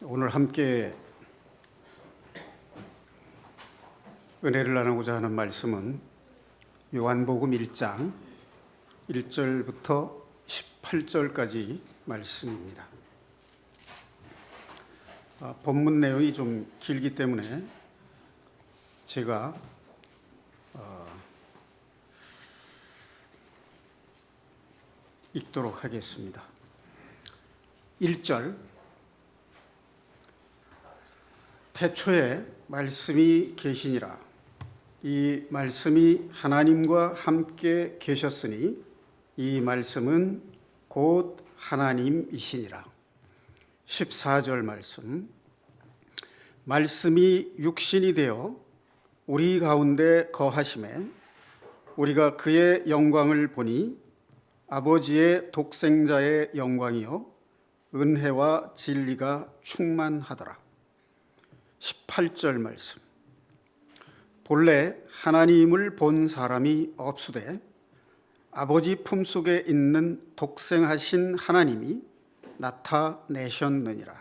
오늘 함께 은혜를 나누고자 하는 말씀은 요한복음 1장 1절부터 18절까지 말씀입니다. 본문 내용이 좀 길기 때문에 제가 읽도록 하겠습니다. 1절 태초에 말씀이 계시니라. 이 말씀이 하나님과 함께 계셨으니 이 말씀은 곧 하나님이시니라. 14절 말씀. 말씀이 육신이 되어 우리 가운데 거하심에 우리가 그의 영광을 보니 아버지의 독생자의 영광이요 은혜와 진리가 충만하더라. 18절 말씀. 본래 하나님을 본 사람이 없으되 아버지 품속에 있는 독생하신 하나님이 나타내셨느니라.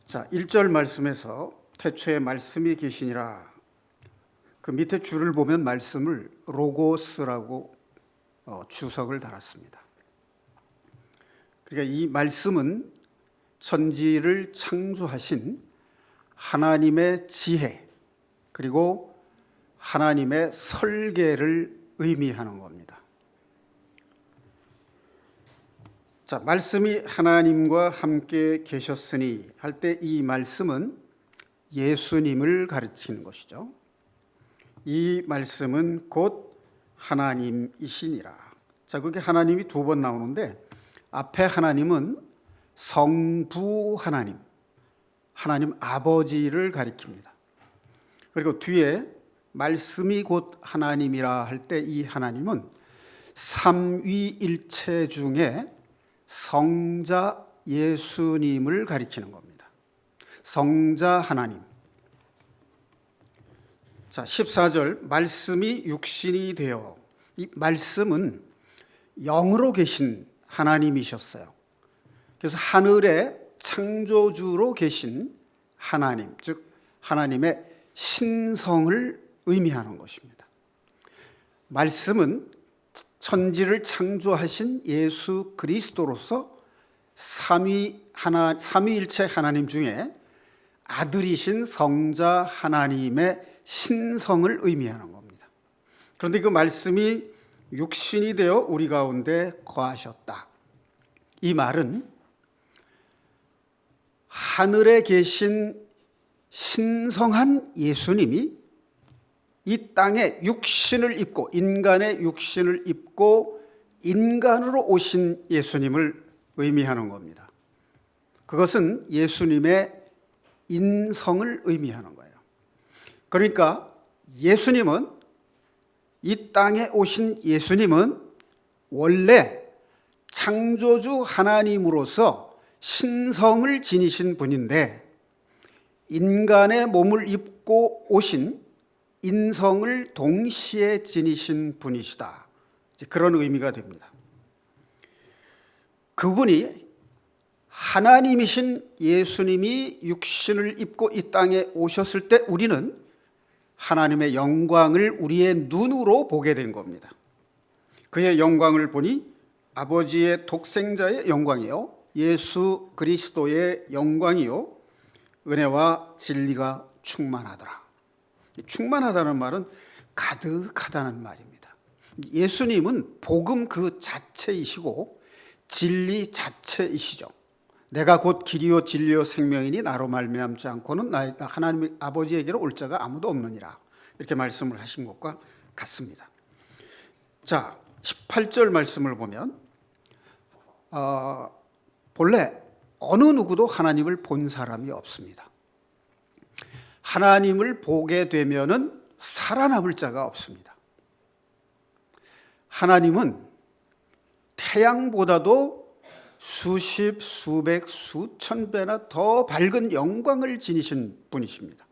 자, 1절 말씀에서 태초에 말씀이 계시니라. 그 밑에 줄을 보면 말씀을 로고스라고 주석을 달았습니다. 그러니까 이 말씀은 천지를 창조하신 하나님의 지혜 그리고 하나님의 설계를 의미하는 겁니다. 자, 말씀이 하나님과 함께 계셨으니 할 때 이 말씀은 예수님을 가르치는 것이죠. 이 말씀은 곧 하나님이시니라. 자, 그게 하나님이 두 번 나오는데 앞에 하나님은 성부 하나님, 하나님 아버지를 가리킵니다. 그리고 뒤에 말씀이 곧 하나님이라 할 때 이 하나님은 삼위일체 중에 성자 예수님을 가리키는 겁니다. 성자 하나님. 자, 14절 말씀이 육신이 되어, 이 말씀은 영으로 계신 하나님이셨어요. 그래서 하늘의 창조주로 계신 하나님, 즉 하나님의 신성을 의미하는 것입니다. 말씀은 천지를 창조하신 예수 그리스도로서 삼위일체 하나님 중에 아들이신 성자 하나님의 신성을 의미하는 겁니다. 그런데 그 말씀이 육신이 되어 우리 가운데 거하셨다. 이 말은 하늘에 계신 신성한 예수님이 이 땅에 육신을 입고 인간의 육신을 입고 인간으로 오신 예수님을 의미하는 겁니다. 그것은 예수님의 인성을 의미하는 거예요. 그러니까 예수님은 이 땅에 오신 예수님은 원래 창조주 하나님으로서 신성을 지니신 분인데 인간의 몸을 입고 오신 인성을 동시에 지니신 분이시다. 그런 의미가 됩니다. 그분이 하나님이신 예수님이 육신을 입고 이 땅에 오셨을 때 우리는 하나님의 영광을 우리의 눈으로 보게 된 겁니다. 그의 영광을 보니 아버지의 독생자의 영광이요 예수 그리스도의 영광이요 은혜와 진리가 충만하더라. 충만하다는 말은 가득하다는 말입니다. 예수님은 복음 그 자체이시고 진리 자체이시죠. 내가 곧 길이요 진리요 생명이니 나로 말미암지 않고는 하나님 아버지에게로 올 자가 아무도 없느니라. 이렇게 말씀을 하신 것과 같습니다. 자, 18절 말씀을 보면 본래 어느 누구도 하나님을 본 사람이 없습니다. 하나님을 보게 되면은 살아남을 자가 없습니다. 하나님은 태양보다도 수십, 수백, 수천 배나 더 밝은 영광을 지니신 분이십니다.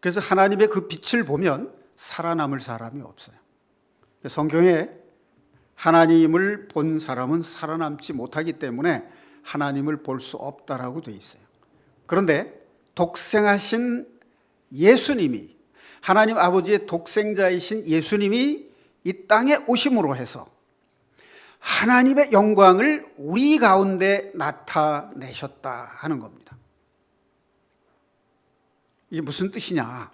그래서 하나님의 그 빛을 보면 살아남을 사람이 없어요. 성경에 하나님을 본 사람은 살아남지 못하기 때문에 하나님을 볼 수 없다라고 되어 있어요. 그런데 독생하신 예수님이, 하나님 아버지의 독생자이신 예수님이 이 땅에 오심으로 해서 하나님의 영광을 우리 가운데 나타내셨다 하는 겁니다. 이게 무슨 뜻이냐?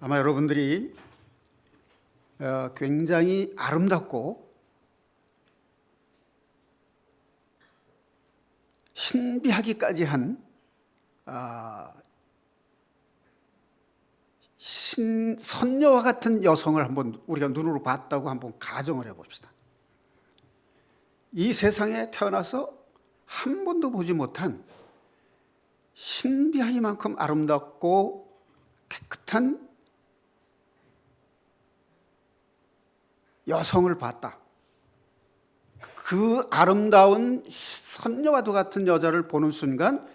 아마 여러분들이 굉장히 아름답고 신비하기까지 한 선녀와 같은 여성을 한번 우리가 눈으로 봤다고 한번 가정을 해봅시다. 이 세상에 태어나서 한 번도 보지 못한 신비하기만큼 아름답고 깨끗한 여성을 봤다. 그 아름다운 선녀와도 같은 여자를 보는 순간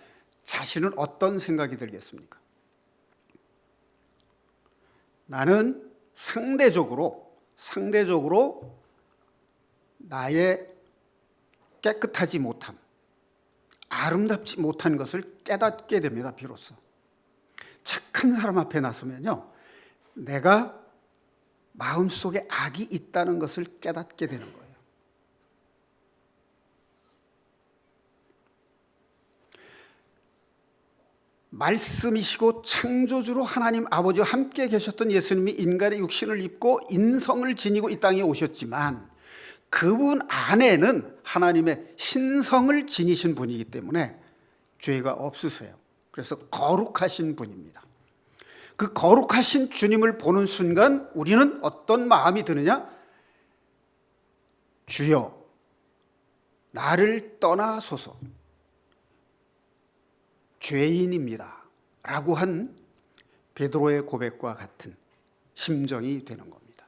자신은 어떤 생각이 들겠습니까? 나는 상대적으로 나의 깨끗하지 못함, 아름답지 못한 것을 깨닫게 됩니다. 비로소 착한 사람 앞에 나서면요, 내가 마음속에 악이 있다는 것을 깨닫게 되는 거예요. 말씀이시고 창조주로 하나님 아버지와 함께 계셨던 예수님이 인간의 육신을 입고 인성을 지니고 이 땅에 오셨지만 그분 안에는 하나님의 신성을 지니신 분이기 때문에 죄가 없으세요. 그래서 거룩하신 분입니다. 그 거룩하신 주님을 보는 순간 우리는 어떤 마음이 드느냐? 주여, 나를 떠나소서, 죄인입니다 라고 한 베드로의 고백과 같은 심정이 되는 겁니다.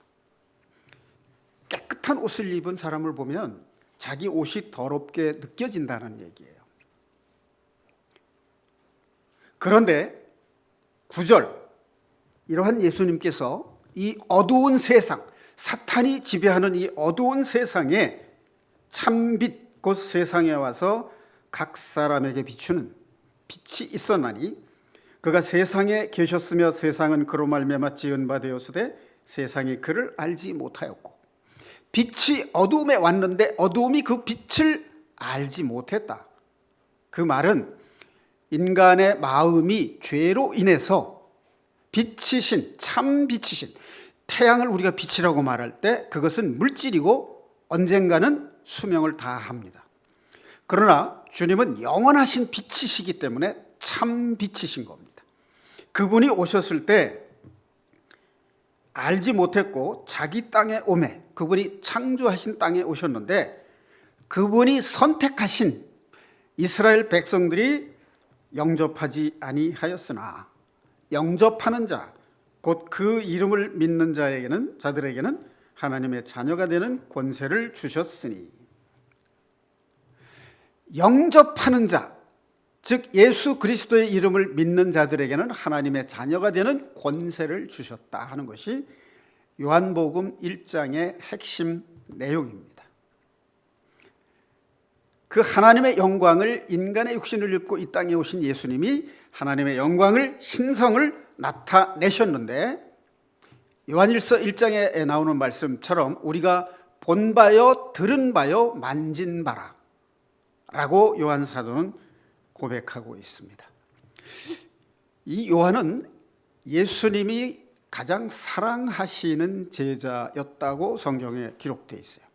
깨끗한 옷을 입은 사람을 보면 자기 옷이 더럽게 느껴진다는 얘기예요. 그런데 9절, 이러한 예수님께서 이 어두운 세상, 사탄이 지배하는 이 어두운 세상에 참빛 곧 세상에 와서 각 사람에게 비추는 빛이 있었나니 그가 세상에 계셨으며 세상은 그로 말미암아 지은 바 되었으되 세상이 그를 알지 못하였고 빛이 어두움에 왔는데 어두움이 그 빛을 알지 못했다. 그 말은 인간의 마음이 죄로 인해서 빛이신, 참 빛이신 태양을 우리가 빛이라고 말할 때 그것은 물질이고 언젠가는 수명을 다합니다. 그러나 주님은 영원하신 빛이시기 때문에 참 빛이신 겁니다. 그분이 오셨을 때 알지 못했고 자기 땅에 오매, 그분이 창조하신 땅에 오셨는데 그분이 선택하신 이스라엘 백성들이 영접하지 아니하였으나 영접하는 자, 곧 그 이름을 믿는 자들에게는 하나님의 자녀가 되는 권세를 주셨으니, 영접하는 자, 즉 예수 그리스도의 이름을 믿는 자들에게는 하나님의 자녀가 되는 권세를 주셨다 하는 것이 요한복음 1장의 핵심 내용입니다. 그 하나님의 영광을, 인간의 육신을 입고 이 땅에 오신 예수님이 하나님의 영광을, 신성을 나타내셨는데 요한일서 1장에 나오는 말씀처럼 우리가 본 바요, 들은 바요, 만진 바라 라고 요한 사도는 고백하고 있습니다. 이 요한은 예수님이 가장 사랑하시는 제자였다고 성경에 기록되어 있어요.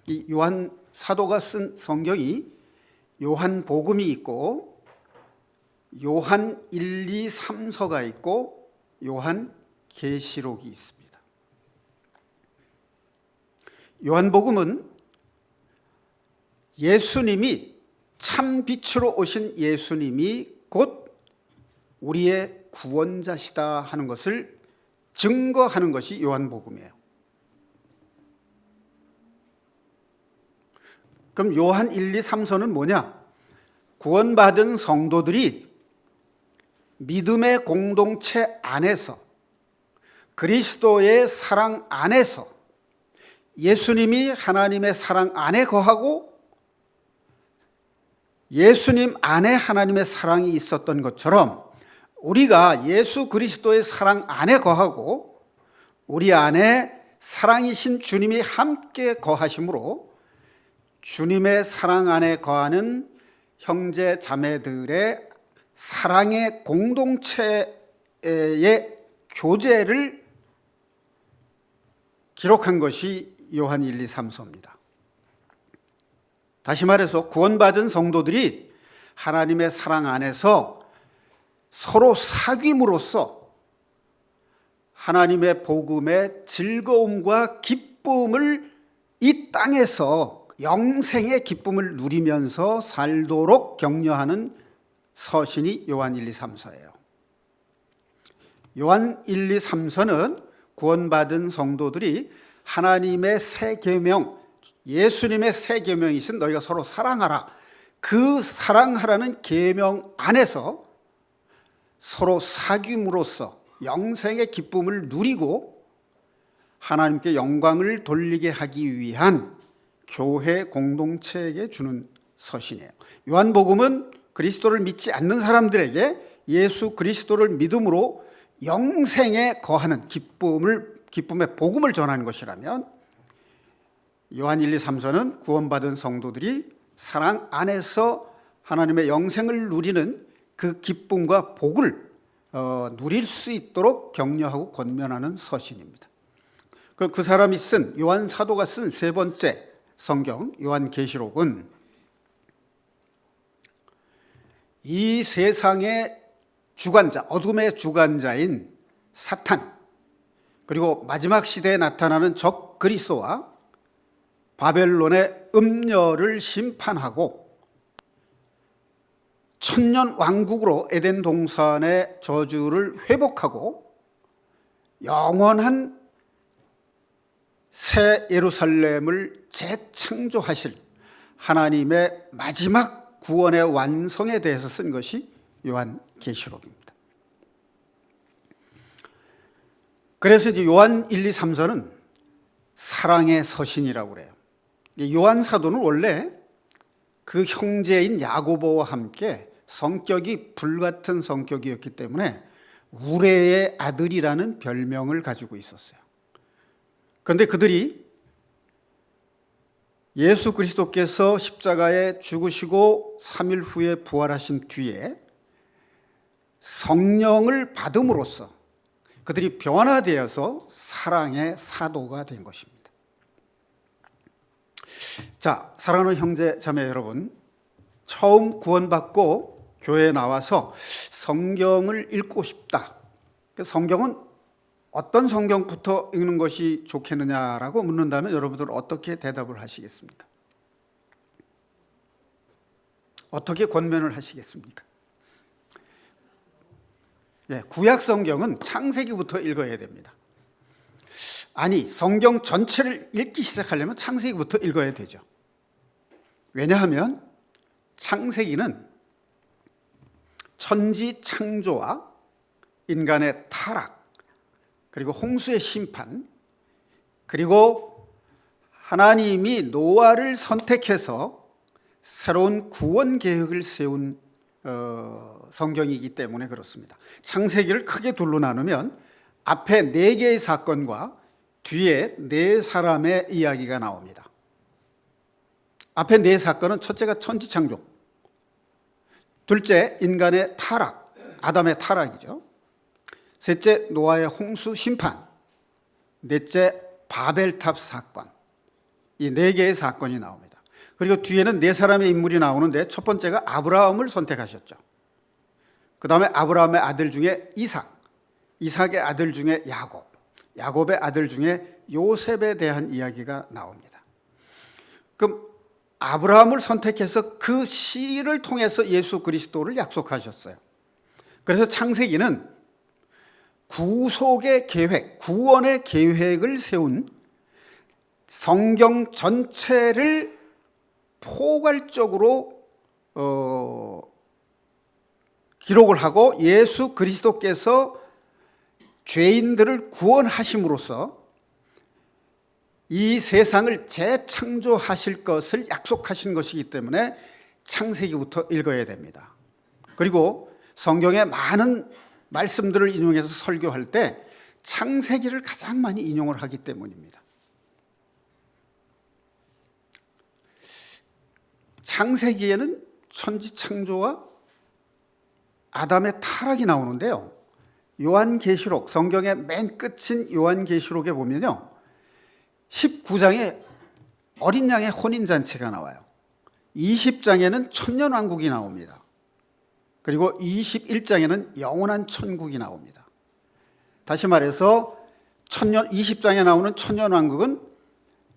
이 요한 사도가 쓴 성경이 요한복음이 있고 요한 1, 2, 3서가 있고 요한계시록이 있습니다. 요한복음은 예수님이 참 빛으로 오신 예수님이 곧 우리의 구원자시다 하는 것을 증거하는 것이 요한복음이에요. 그럼 요한 1, 2, 3서는 뭐냐? 구원받은 성도들이 믿음의 공동체 안에서 그리스도의 사랑 안에서 예수님이 하나님의 사랑 안에 거하고 예수님 안에 하나님의 사랑이 있었던 것처럼 우리가 예수 그리스도의 사랑 안에 거하고 우리 안에 사랑이신 주님이 함께 거하심으로 주님의 사랑 안에 거하는 형제 자매들의 사랑의 공동체의 교제를 기록한 것이 요한 1, 2, 3서입니다. 다시 말해서 구원받은 성도들이 하나님의 사랑 안에서 서로 사귐으로써 하나님의 복음의 즐거움과 기쁨을 이 땅에서 영생의 기쁨을 누리면서 살도록 격려하는 서신이 요한 1, 2, 3서예요. 요한 1, 2, 3서는 구원받은 성도들이 하나님의 새 계명, 예수님의 새 계명이신 너희가 서로 사랑하라, 그 사랑하라는 계명 안에서 서로 사귐으로써 영생의 기쁨을 누리고 하나님께 영광을 돌리게 하기 위한 교회 공동체에게 주는 서신이에요. 요한복음은 그리스도를 믿지 않는 사람들에게 예수 그리스도를 믿음으로 영생에 거하는 기쁨의 복음을 전하는 것이라면 요한 1, 2, 3서는 구원받은 성도들이 사랑 안에서 하나님의 영생을 누리는 그 기쁨과 복을 누릴 수 있도록 격려하고 권면하는 서신입니다. 그 사람이 쓴 요한 사도가 쓴 세 번째 성경 요한계시록은 이 세상의 주관자, 어둠의 주관자인 사탄, 그리고 마지막 시대에 나타나는 적 그리스도와 바벨론의 음녀를 심판하고 천년 왕국으로 에덴 동산의 저주를 회복하고 영원한 새 예루살렘을 재창조하실 하나님의 마지막 구원의 완성에 대해서 쓴 것이 요한계시록입니다. 그래서 이제 요한 1, 2, 3서는 사랑의 서신이라고 그래요. 요한 사도는 원래 그 형제인 야고보와 함께 성격이 불같은 성격이었기 때문에 우레의 아들이라는 별명을 가지고 있었어요. 그런데 그들이 예수 그리스도께서 십자가에 죽으시고 3일 후에 부활하신 뒤에 성령을 받음으로써 그들이 변화되어서 사랑의 사도가 된 것입니다. 자, 사랑하는 형제 자매 여러분, 처음 구원받고 교회에 나와서 성경을 읽고 싶다. 성경은 어떤 성경부터 읽는 것이 좋겠느냐라고 묻는다면 여러분들 어떻게 대답을 하시겠습니까? 어떻게 권면을 하시겠습니까? 구약 성경은 창세기부터 읽어야 됩니다. 아니, 성경 전체를 읽기 시작하려면 창세기부터 읽어야 되죠. 왜냐하면 창세기는 천지 창조와 인간의 타락, 그리고 홍수의 심판, 그리고 하나님이 노아를 선택해서 새로운 구원 계획을 세운 성경이기 때문에 그렇습니다. 창세기를 크게 둘로 나누면 앞에 4개의 사건과 뒤에 4사람의 이야기가 나옵니다. 앞에 4사건은 첫째가 천지창조, 둘째 인간의 타락, 아담의 타락이죠. 셋째 노아의 홍수 심판, 넷째 바벨탑 사건. 이 4개의 사건이 나옵니다. 그리고 뒤에는 4사람의 인물이 나오는데 첫 번째가 아브라함을 선택하셨죠. 그 다음에 아브라함의 아들 중에 이삭, 이삭의 아들 중에 야곱, 야곱의 아들 중에 요셉에 대한 이야기가 나옵니다. 그럼 아브라함을 선택해서 그 씨를 통해서 예수 그리스도를 약속하셨어요. 그래서 창세기는 구속의 계획, 구원의 계획을 세운 성경 전체를 포괄적으로 기록을 하고 예수 그리스도께서 죄인들을 구원하심으로써 이 세상을 재창조하실 것을 약속하신 것이기 때문에 창세기부터 읽어야 됩니다. 그리고 성경의 많은 말씀들을 인용해서 설교할 때 창세기를 가장 많이 인용을 하기 때문입니다. 창세기에는 천지창조와 아담의 타락이 나오는데요, 요한계시록, 성경의 맨 끝인 요한계시록에 보면요, 19장에 어린 양의 혼인잔치가 나와요. 20장에는 천년왕국이 나옵니다. 그리고 21장에는 영원한 천국이 나옵니다. 다시 말해서 20장에 나오는 천년왕국은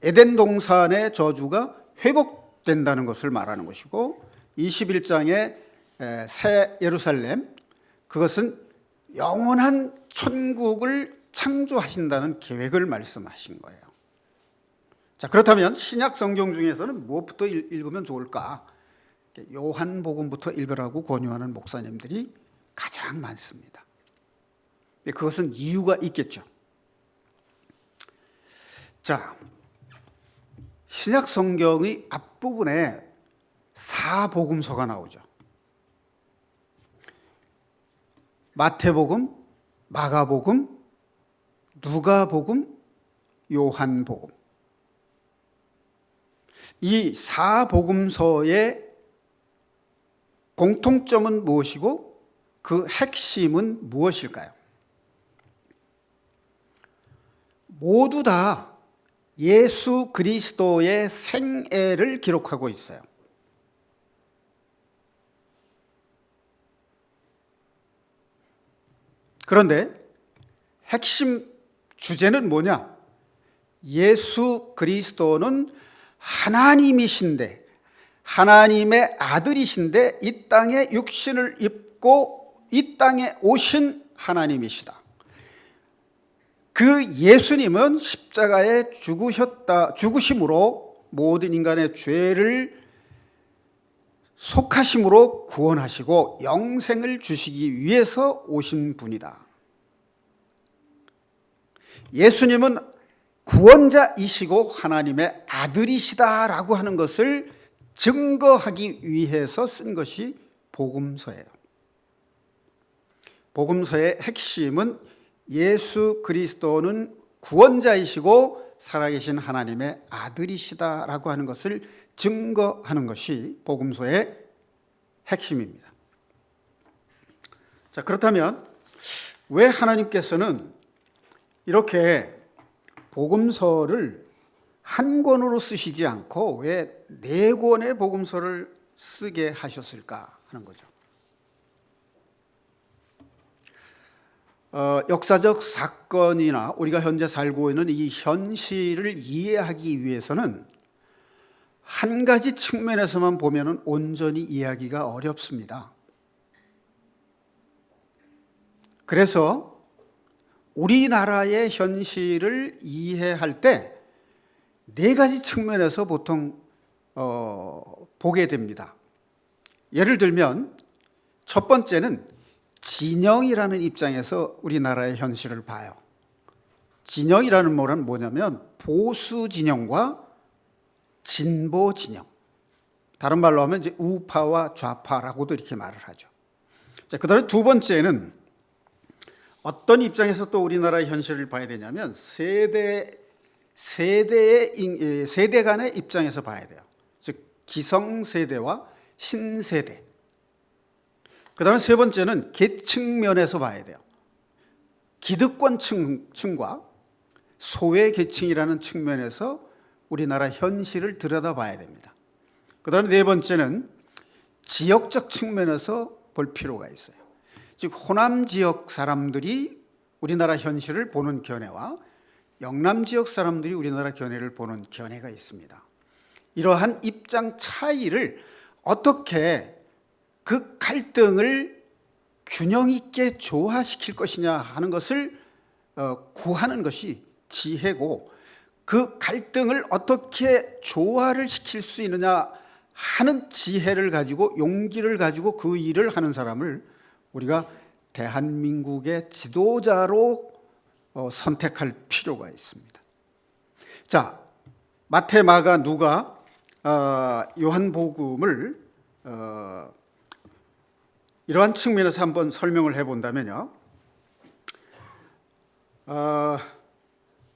에덴 동산의 저주가 회복된다는 것을 말하는 것이고, 21장의 새 예루살렘, 그것은 영원한 천국을 창조하신다는 계획을 말씀하신 거예요. 자, 그렇다면 신약 성경 중에서는 무엇부터 읽으면 좋을까? 요한복음부터 읽으라고 권유하는 목사님들이 가장 많습니다. 그것은 이유가 있겠죠. 자, 신약 성경의 앞부분에 4복음서가 나오죠. 마태복음, 마가복음, 누가복음, 요한복음. 이 4복음서의 공통점은 무엇이고 그 핵심은 무엇일까요? 모두 다 예수 그리스도의 생애를 기록하고 있어요. 그런데 핵심 주제는 뭐냐? 예수 그리스도는 하나님이신데, 하나님의 아들이신데 이 땅에 육신을 입고 이 땅에 오신 하나님이시다. 그 예수님은 십자가에 죽으심으로 모든 인간의 죄를 속하심으로 구원하시고 영생을 주시기 위해서 오신 분이다. 예수님은 구원자이시고 하나님의 아들이시다라고 하는 것을 증거하기 위해서 쓴 것이 복음서예요. 복음서의 핵심은 예수 그리스도는 구원자이시고 살아계신 하나님의 아들이시다라고 하는 것을 증거하는 것이 복음서의 핵심입니다. 자, 그렇다면 왜 하나님께서는 이렇게 복음서를 한 권으로 쓰시지 않고 왜 4권의 복음서를 쓰게 하셨을까 하는 거죠. 역사적 사건이나 우리가 현재 살고 있는 이 현실을 이해하기 위해서는 한 가지 측면에서만 보면은 온전히 이해하기가 어렵습니다. 그래서 우리나라의 현실을 이해할 때 4가지 측면에서 보통 보게 됩니다. 예를 들면 첫 번째는 진영이라는 입장에서 우리나라의 현실을 봐요. 진영이라는 말은 뭐냐면 보수 진영과 진보 진영. 다른 말로 하면 이제 우파와 좌파라고도 이렇게 말을 하죠. 자, 그다음에 두 번째는 어떤 입장에서 또 우리나라의 현실을 봐야 되냐면 세대 간의 입장에서 봐야 돼요. 즉 기성세대와 신세대. 그다음에 세 번째는 계층 면에서 봐야 돼요. 기득권층과 소외계층이라는 측면에서 우리나라 현실을 들여다봐야 됩니다. 그다음에 네 번째는 지역적 측면에서 볼 필요가 있어요. 즉 호남 지역 사람들이 우리나라 현실을 보는 견해와 영남 지역 사람들이 우리나라 견해를 보는 견해가 있습니다. 이러한 입장 차이를 어떻게 그 갈등을 균형 있게 조화시킬 것이냐 하는 것을 구하는 것이 지혜고, 그 갈등을 어떻게 조화를 시킬 수 있느냐 하는 지혜를 가지고 용기를 가지고 그 일을 하는 사람을 우리가 대한민국의 지도자로 선택할 필요가 있습니다. 자, 마태, 마가, 누가, 요한복음을 이러한 측면에서 한번 설명을 해본다면요.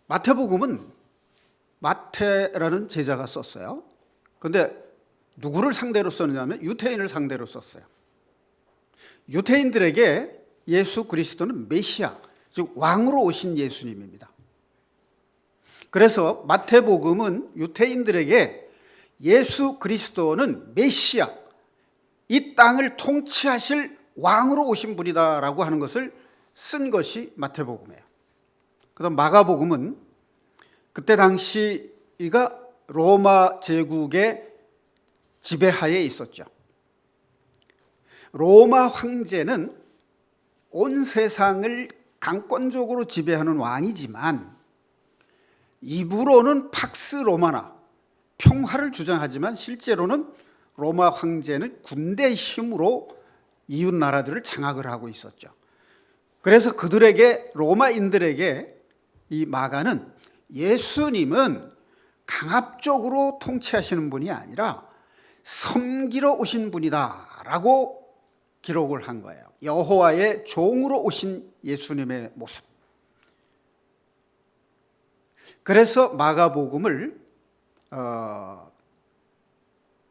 마태복음은 마태라는 제자가 썼어요. 그런데 누구를 상대로 썼냐면 유대인을 상대로 썼어요. 유대인들에게 예수 그리스도는 메시아, 즉 왕으로 오신 예수님입니다. 그래서 마태복음은 유대인들에게 예수 그리스도는 메시아, 이 땅을 통치하실 왕으로 오신 분이다라고 하는 것을 쓴 것이 마태복음이에요. 그다음 마가복음은 그때 당시가 로마 제국의 지배하에 있었죠. 로마 황제는 온 세상을 강권적으로 지배하는 왕이지만 입으로는 팍스 로마나 평화를 주장하지만 실제로는 로마 황제는 군대 힘으로 이웃 나라들을 장악을 하고 있었죠. 그래서 그들에게, 로마인들에게 이 마가는 예수님은 강압적으로 통치하시는 분이 아니라 섬기러 오신 분이다 라고 기록을 한 거예요. 여호와의 종으로 오신 예수님의 모습. 그래서 마가복음을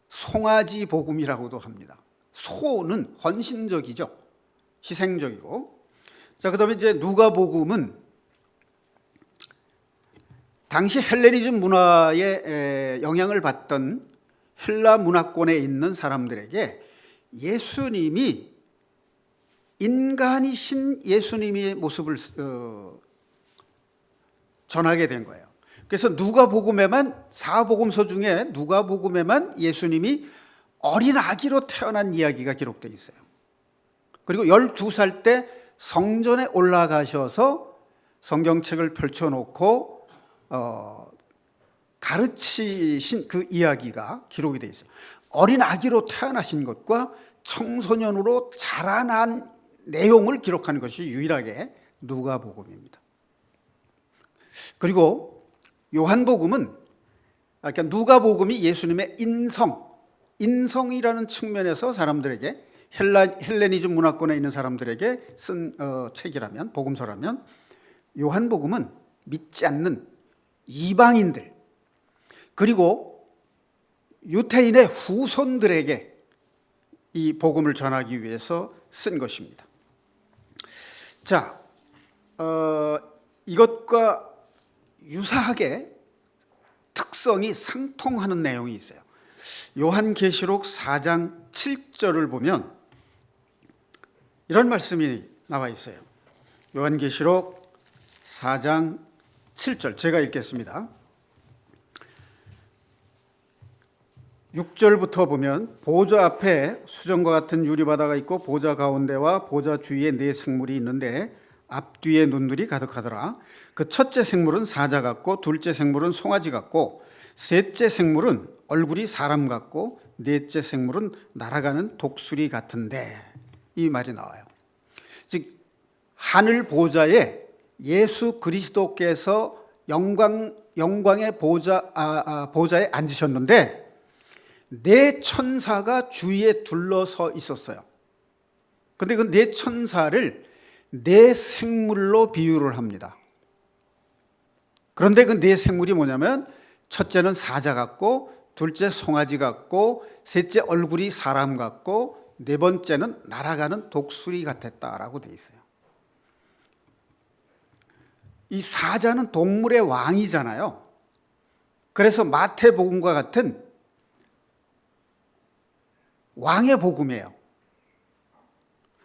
송아지 복음이라고도 합니다. 소는 헌신적이죠. 희생적이고. 자, 그다음에 이제 누가복음은 당시 헬레니즘 문화에 영향을 받던 헬라 문화권에 있는 사람들에게 예수님이 인간이신 예수님의 모습을 전하게 된 거예요. 그래서 누가복음에만, 사복음서 중에 누가복음에만 예수님이 어린 아기로 태어난 이야기가 기록되어 있어요. 그리고 12살 때 성전에 올라가셔서 성경책을 펼쳐놓고 가르치신 그 이야기가 기록이 되어 있어요. 어린 아기로 태어나신 것과 청소년으로 자라난 내용을 기록하는 것이 유일하게 누가복음입니다. 그리고 요한복음은, 그러니까 누가복음이 예수님의 인성이라는 측면에서 사람들에게, 헬레니즘 문화권에 있는 사람들에게 쓴 책이라면, 복음서라면, 요한복음은 믿지 않는 이방인들 그리고 유태인의 후손들에게 이 복음을 전하기 위해서 쓴 것입니다. 자, 이것과 유사하게 특성이 상통하는 내용이 있어요. 요한계시록 4장 7절을 보면 이런 말씀이 나와 있어요. 요한계시록 4장 7절 제가 읽겠습니다. 6절부터 보면 보좌 앞에 수정과 같은 유리바다가 있고 보좌 가운데와 보좌 주위에 네 생물이 있는데 앞뒤에 눈들이 가득하더라. 그 첫째 생물은 사자 같고 둘째 생물은 송아지 같고 셋째 생물은 얼굴이 사람 같고 넷째 생물은 날아가는 독수리 같은데, 이 말이 나와요. 즉 하늘 보좌에 예수 그리스도께서 영광의 보좌에 앉으셨는데 네 천사가 주위에 둘러서 있었어요. 그런데 그 네 천사를 네 생물로 비유를 합니다. 그런데 그 네 생물이 뭐냐면 첫째는 사자 같고 둘째 송아지 같고 셋째 얼굴이 사람 같고 네 번째는 날아가는 독수리 같았다라고 되어 있어요. 이 사자는 동물의 왕이잖아요. 그래서 마태복음과 같은 왕의 복음이에요.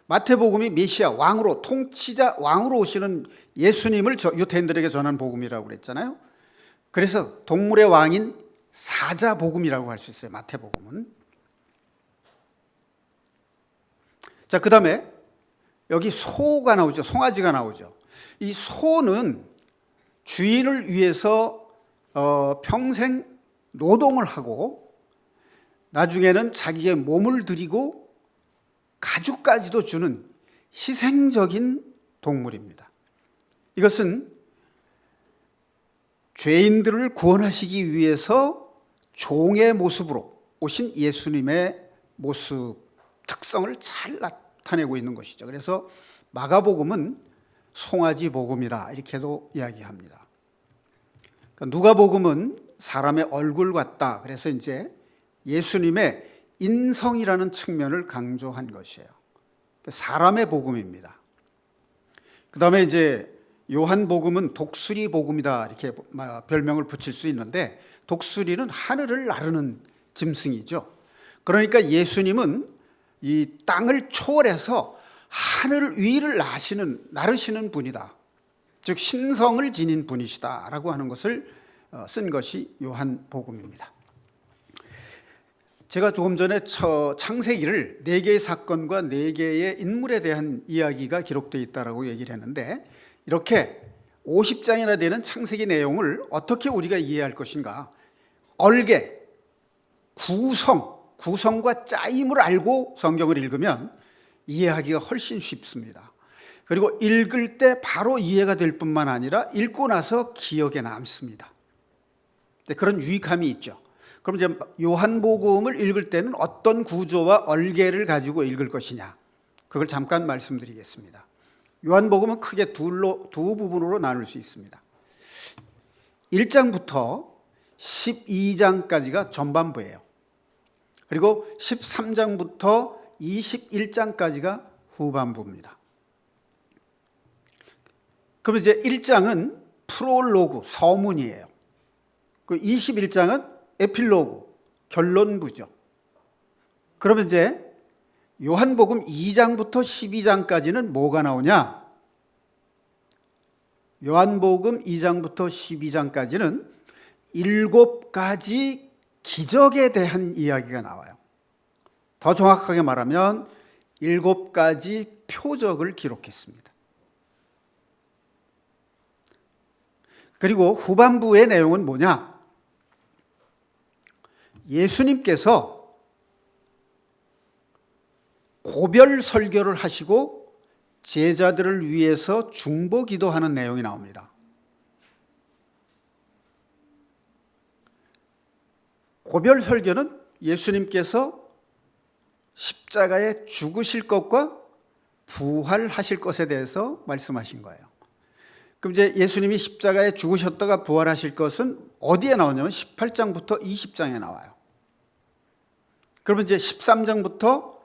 마태복음이 메시아, 왕으로, 통치자, 왕으로 오시는 예수님을 유대인들에게 전한 복음이라고 그랬잖아요. 그래서 동물의 왕인 사자 복음이라고 할 수 있어요, 마태복음은. 자, 그 다음에 여기 소가 나오죠. 송아지가 나오죠. 이 소는 주인을 위해서 평생 노동을 하고 나중에는 자기의 몸을 들이고 가죽까지도 주는 희생적인 동물입니다. 이것은 죄인들을 구원하시기 위해서 종의 모습으로 오신 예수님의 모습, 특성을 잘 나타내고 있는 것이죠. 그래서 마가복음은 송아지 복음이다 이렇게도 이야기합니다. 그러니까 누가복음은 사람의 얼굴 같다. 그래서 이제 예수님의 인성이라는 측면을 강조한 것이에요. 사람의 복음입니다. 그 다음에 이제 요한복음은 독수리 복음이다 이렇게 별명을 붙일 수 있는데, 독수리는 하늘을 나르는 짐승이죠. 그러니까 예수님은 이 땅을 초월해서 하늘 위를 나르시는 분이다. 즉 신성을 지닌 분이시다라고 하는 것을 쓴 것이 요한복음입니다. 제가 조금 전에 창세기를 4개의 사건과 4개의 인물에 대한 이야기가 기록되어 있다고 얘기를 했는데, 이렇게 50장이나 되는 창세기 내용을 어떻게 우리가 이해할 것인가? 얼개, 구성과 짜임을 알고 성경을 읽으면 이해하기가 훨씬 쉽습니다. 그리고 읽을 때 바로 이해가 될 뿐만 아니라 읽고 나서 기억에 남습니다. 그런 유익함이 있죠. 그럼 이제 요한복음을 읽을 때는 어떤 구조와 얼개를 가지고 읽을 것이냐, 그걸 잠깐 말씀드리겠습니다. 요한복음은 크게 두 부분으로 나눌 수 있습니다. 1장부터 12장까지가 전반부예요. 그리고 13장부터 21장까지가 후반부입니다. 그럼 이제 1장은 프롤로그, 서문이에요. 그 21장은 에필로그, 결론부죠. 그러면 이제 요한복음 2장부터 12장까지는 뭐가 나오냐? 요한복음 2장부터 12장까지는 7가지 기적에 대한 이야기가 나와요. 더 정확하게 말하면 7가지 표적을 기록했습니다. 그리고 후반부의 내용은 뭐냐? 예수님께서 고별 설교를 하시고 제자들을 위해서 중보 기도하는 내용이 나옵니다. 고별 설교는 예수님께서 십자가에 죽으실 것과 부활하실 것에 대해서 말씀하신 거예요. 그럼 이제 예수님이 십자가에 죽으셨다가 부활하실 것은 어디에 나오냐면 18장부터 20장에 나와요. 그러면 이제 13장부터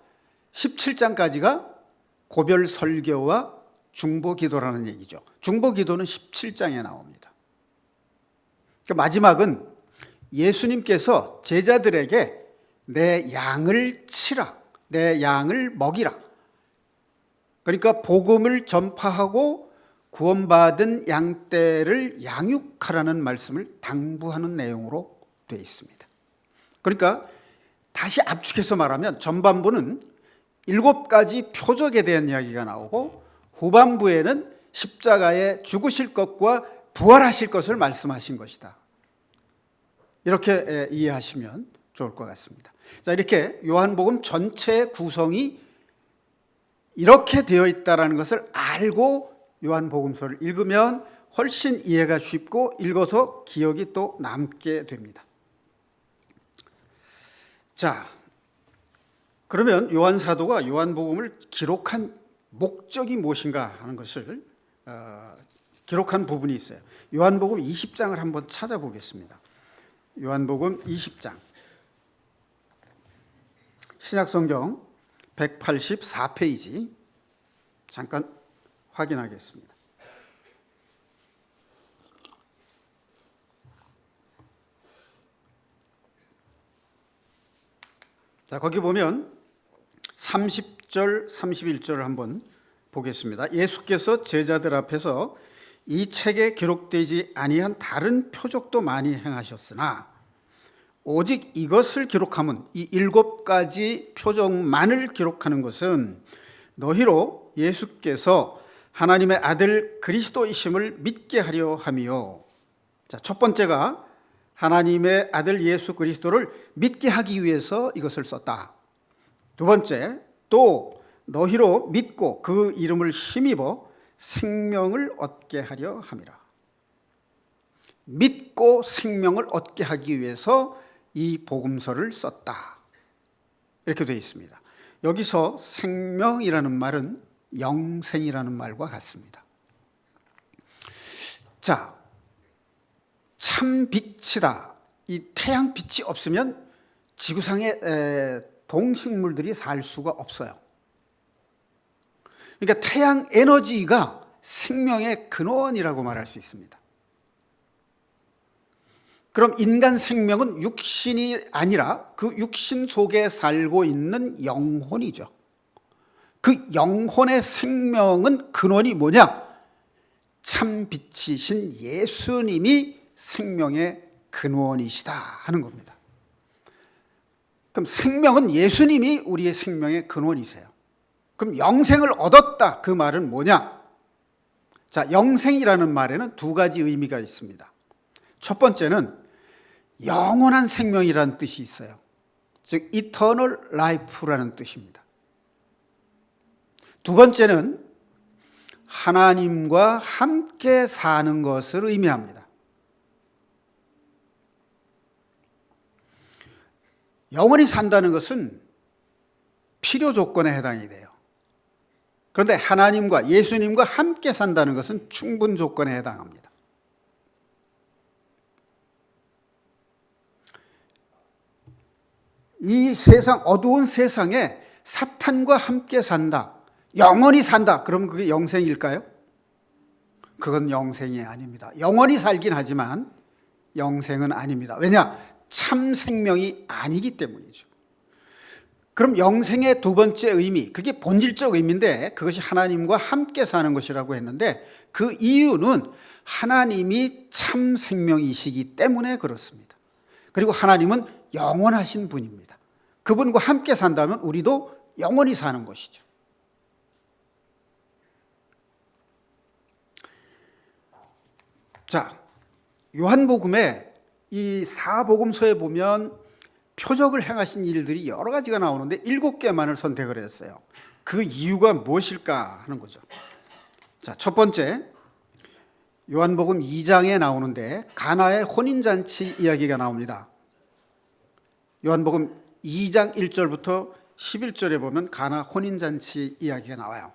17장까지가 고별 설교와 중보 기도라는 얘기죠. 중보 기도는 17장에 나옵니다. 그러니까 마지막은 예수님께서 제자들에게 내 양을 치라, 내 양을 먹이라. 그러니까 복음을 전파하고 구원받은 양떼를 양육하라는 말씀을 당부하는 내용으로 되어 있습니다. 그러니까 다시 압축해서 말하면 전반부는 7가지 표적에 대한 이야기가 나오고, 후반부에는 십자가에 죽으실 것과 부활하실 것을 말씀하신 것이다. 이렇게 이해하시면 좋을 것 같습니다. 자, 이렇게 요한복음 전체의 구성이 이렇게 되어 있다는 것을 알고 요한복음서를 읽으면 훨씬 이해가 쉽고 읽어서 기억이 또 남게 됩니다. 자, 그러면 요한 사도가 요한복음을 기록한 목적이 무엇인가 하는 것을 기록한 부분이 있어요. 요한복음 20장을 한번 찾아보겠습니다. 요한복음 20장, 신약성경 184페이지 잠깐 확인하겠습니다. 자, 거기 보면 30절, 31절을 한번 보겠습니다. 예수께서 제자들 앞에서 이 책에 기록되지 아니한 다른 표적도 많이 행하셨으나 오직 이것을 기록함은, 이 7가지 표적만을 기록하는 것은 너희로 예수께서 하나님의 아들 그리스도이심을 믿게 하려 함이요. 자, 첫 번째가 하나님의 아들 예수 그리스도를 믿게 하기 위해서 이것을 썼다. 두 번째, 또 너희로 믿고 그 이름을 힘입어 생명을 얻게 하려 함이라. 믿고 생명을 얻게 하기 위해서 이 복음서를 썼다. 이렇게 되어 있습니다. 여기서 생명이라는 말은 영생이라는 말과 같습니다. 자, 참 빛이다. 이 태양빛이 없으면 지구상에 동식물들이 살 수가 없어요. 그러니까 태양 에너지가 생명의 근원이라고 말할 수 있습니다. 그럼 인간 생명은 육신이 아니라 그 육신 속에 살고 있는 영혼이죠. 그 영혼의 생명은 근원이 뭐냐? 참 빛이신 예수님이 생명의 근원이시다 하는 겁니다. 그럼 생명은 예수님이 우리의 생명의 근원이세요. 그럼 영생을 얻었다, 그 말은 뭐냐? 자, 영생이라는 말에는 두 가지 의미가 있습니다. 첫 번째는 영원한 생명이라는 뜻이 있어요. 즉 eternal life라는 뜻입니다. 두 번째는 하나님과 함께 사는 것을 의미합니다. 영원히 산다는 것은 필요 조건에 해당이 돼요. 그런데 하나님과 예수님과 함께 산다는 것은 충분 조건에 해당합니다. 이 세상, 어두운 세상에 사탄과 함께 산다, 영원히 산다, 그럼 그게 영생일까요? 그건 영생이 아닙니다. 영원히 살긴 하지만 영생은 아닙니다. 왜냐? 참 생명이 아니기 때문이죠. 그럼 영생의 두 번째 의미, 그게 본질적 의미인데 그것이 하나님과 함께 사는 것이라고 했는데 그 이유는 하나님이 참 생명이시기 때문에 그렇습니다. 그리고 하나님은 영원하신 분입니다. 그분과 함께 산다면 우리도 영원히 사는 것이죠. 자, 요한복음에 이 사복음서에 보면 표적을 행하신 일들이 여러 가지가 나오는데 7개만을 선택을 했어요. 그 이유가 무엇일까 하는 거죠. 자, 첫 번째, 요한복음 2장에 나오는데 가나의 혼인잔치 이야기가 나옵니다. 요한복음 2장 1절부터 11절에 보면 가나 혼인잔치 이야기가 나와요.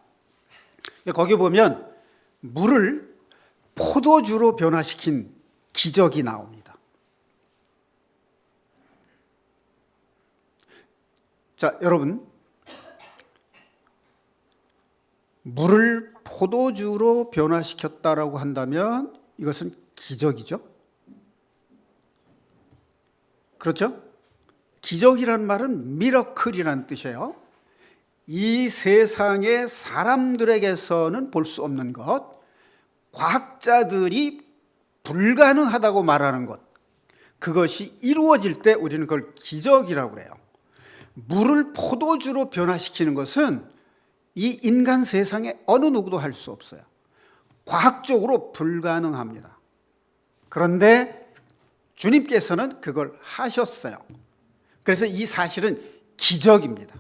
거기 보면 물을 포도주로 변화시킨 기적이 나옵니다. 자, 여러분, 물을 포도주로 변화시켰다라고 한다면 이것은 기적이죠. 그렇죠? 기적이라는 말은 미러클이라는 뜻이에요. 이 세상의 사람들에게서는 볼 수 없는 것, 과학자들이 불가능하다고 말하는 것, 그것이 이루어질 때 우리는 그걸 기적이라고 그래요. 물을 포도주로 변화시키는 것은 이 인간 세상에 어느 누구도 할 수 없어요. 과학적으로 불가능합니다. 그런데 주님께서는 그걸 하셨어요. 그래서 이 사실은 기적입니다.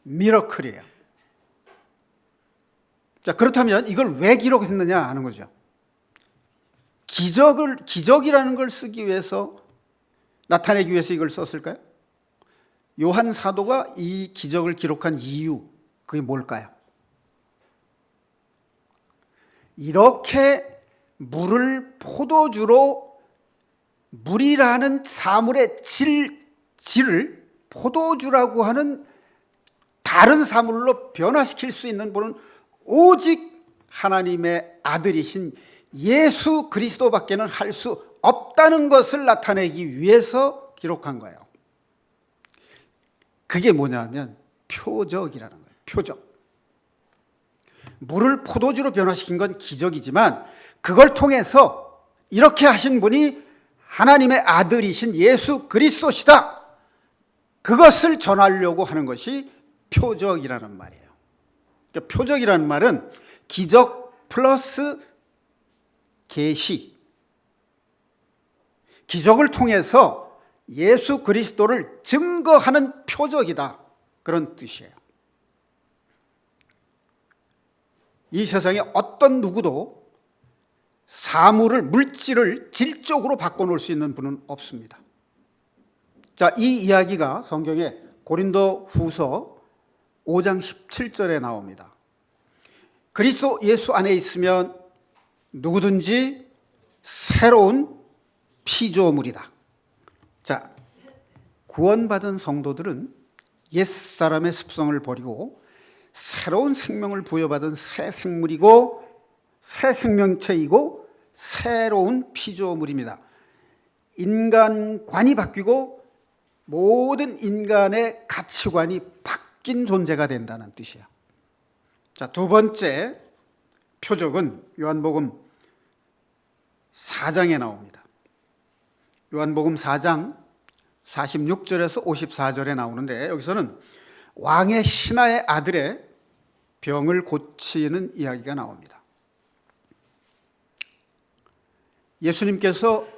미러클이에요. 자, 그렇다면 이걸 왜 기록했느냐 하는 거죠. 기적이라는 걸 쓰기 위해서, 나타내기 위해서 이걸 썼을까요? 요한 사도가 이 기적을 기록한 이유, 그게 뭘까요? 이렇게 물을 포도주로, 물이라는 사물의 질을 포도주라고 하는 다른 사물로 변화시킬 수 있는 분은 오직 하나님의 아들이신 예수 그리스도밖에는 할 수 없다는 것을 나타내기 위해서 기록한 거예요. 그게 뭐냐면 표적이라는 거예요. 표적. 물을 포도주로 변화시킨 건 기적이지만 그걸 통해서 이렇게 하신 분이 하나님의 아들이신 예수 그리스도시다, 그것을 전하려고 하는 것이 표적이라는 말이에요. 그러니까 표적이라는 말은 기적 플러스 계시, 기적을 통해서 예수 그리스도를 증거하는 표적이다, 그런 뜻이에요. 이 세상에 어떤 누구도 사물을, 물질을 질적으로 바꿔놓을 수 있는 분은 없습니다. 자, 이 이야기가 성경에 고린도 후서 5장 17절에 나옵니다. 그리스도 예수 안에 있으면 누구든지 새로운 피조물이다. 자, 구원받은 성도들은 옛사람의 습성을 버리고 새로운 생명을 부여받은 새 생물이고 새 생명체이고 새로운 피조물입니다. 인간관이 바뀌고 모든 인간의 가치관이 바뀐 존재가 된다는 뜻이야. 자, 두 번째 표적은 요한복음 4장에 나옵니다. 요한복음 4장 46절에서 54절에 나오는데, 여기서는 왕의 신하의 아들의 병을 고치는 이야기가 나옵니다. 예수님께서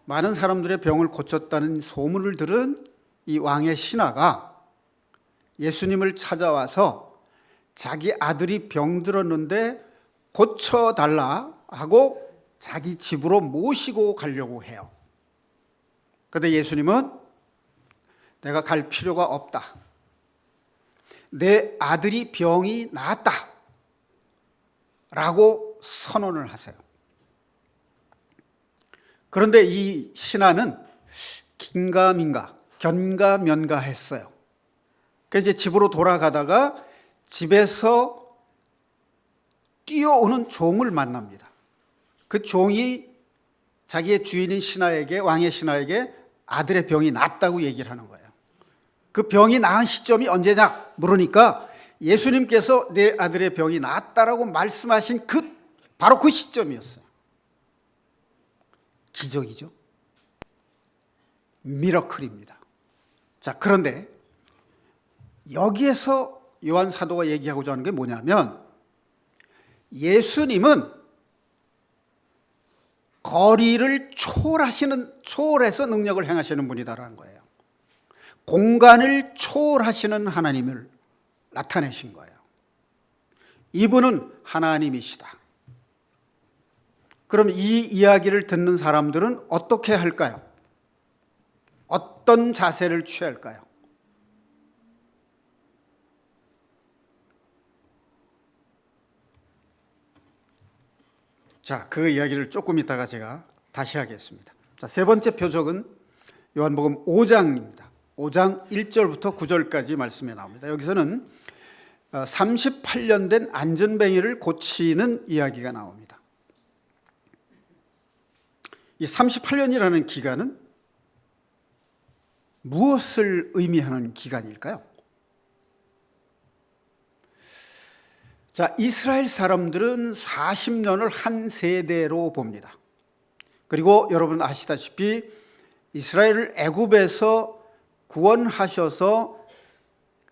많은 사람들의 병을 고쳤다는 소문을 들은 이 왕의 신하가 예수님을 찾아와서 자기 아들이 병들었는데 고쳐달라 하고 자기 집으로 모시고 가려고 해요. 그런데 예수님은 내가 갈 필요가 없다. 내 아들이 병이 나았다. 라고 선언을 하세요. 그런데 이 신하는 긴가민가, 견가면가했어요. 그래서 이제 집으로 돌아가다가 집에서 뛰어오는 종을 만납니다. 그 종이 자기의 주인인 신하에게, 왕의 신하에게 아들의 병이 낫다고 얘기를 하는 거예요. 그 병이 나은 시점이 언제냐 물으니까 예수님께서 내 아들의 병이 낫다라고 말씀하신 바로 그 시점이었어요. 기적이죠. 미러클입니다. 자, 그런데 여기에서 요한 사도가 얘기하고자 하는 게 뭐냐면, 예수님은 거리를 초월해서 능력을 행하시는 분이다라는 거예요. 공간을 초월하시는 하나님을 나타내신 거예요. 이분은 하나님이시다. 그럼 이 이야기를 듣는 사람들은 어떻게 할까요? 어떤 자세를 취할까요? 자, 그 이야기를 조금 이따가 제가 다시 하겠습니다. 자, 세 번째 표적은 요한복음 5장입니다. 5장 1절부터 9절까지 말씀에 나옵니다. 여기서는 38년 된 안전뱅이를 고치는 이야기가 나옵니다. 이 38년이라는 기간은 무엇을 의미하는 기간일까요? 자, 이스라엘 사람들은 40년을 한 세대로 봅니다. 그리고 여러분 아시다시피 이스라엘을 애굽에서 구원하셔서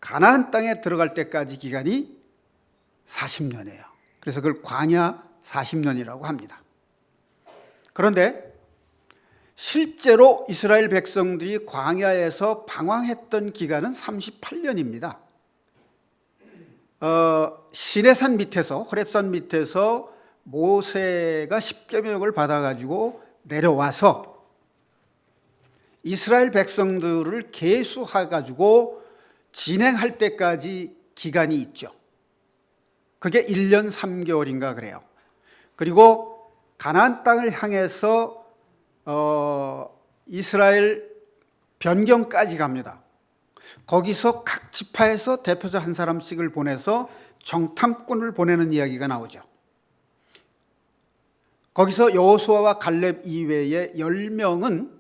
가나안 땅에 들어갈 때까지 기간이 40년이에요. 그래서 그걸 광야 40년이라고 합니다. 그런데 실제로 이스라엘 백성들이 광야에서 방황했던 기간은 38년입니다. 시내산 밑에서, 호렙산 밑에서 모세가 십계명을 받아가지고 내려와서 이스라엘 백성들을 계수해가지고 진행할 때까지 기간이 있죠. 그게 1년 3개월인가 그래요. 그리고 가나안 땅을 향해서 이스라엘 변경까지 갑니다. 거기서 각 지파에서 대표자 한 사람씩을 보내서 정탐꾼을 보내는 이야기가 나오죠. 거기서 여호수아와 갈렙 이외에 10명은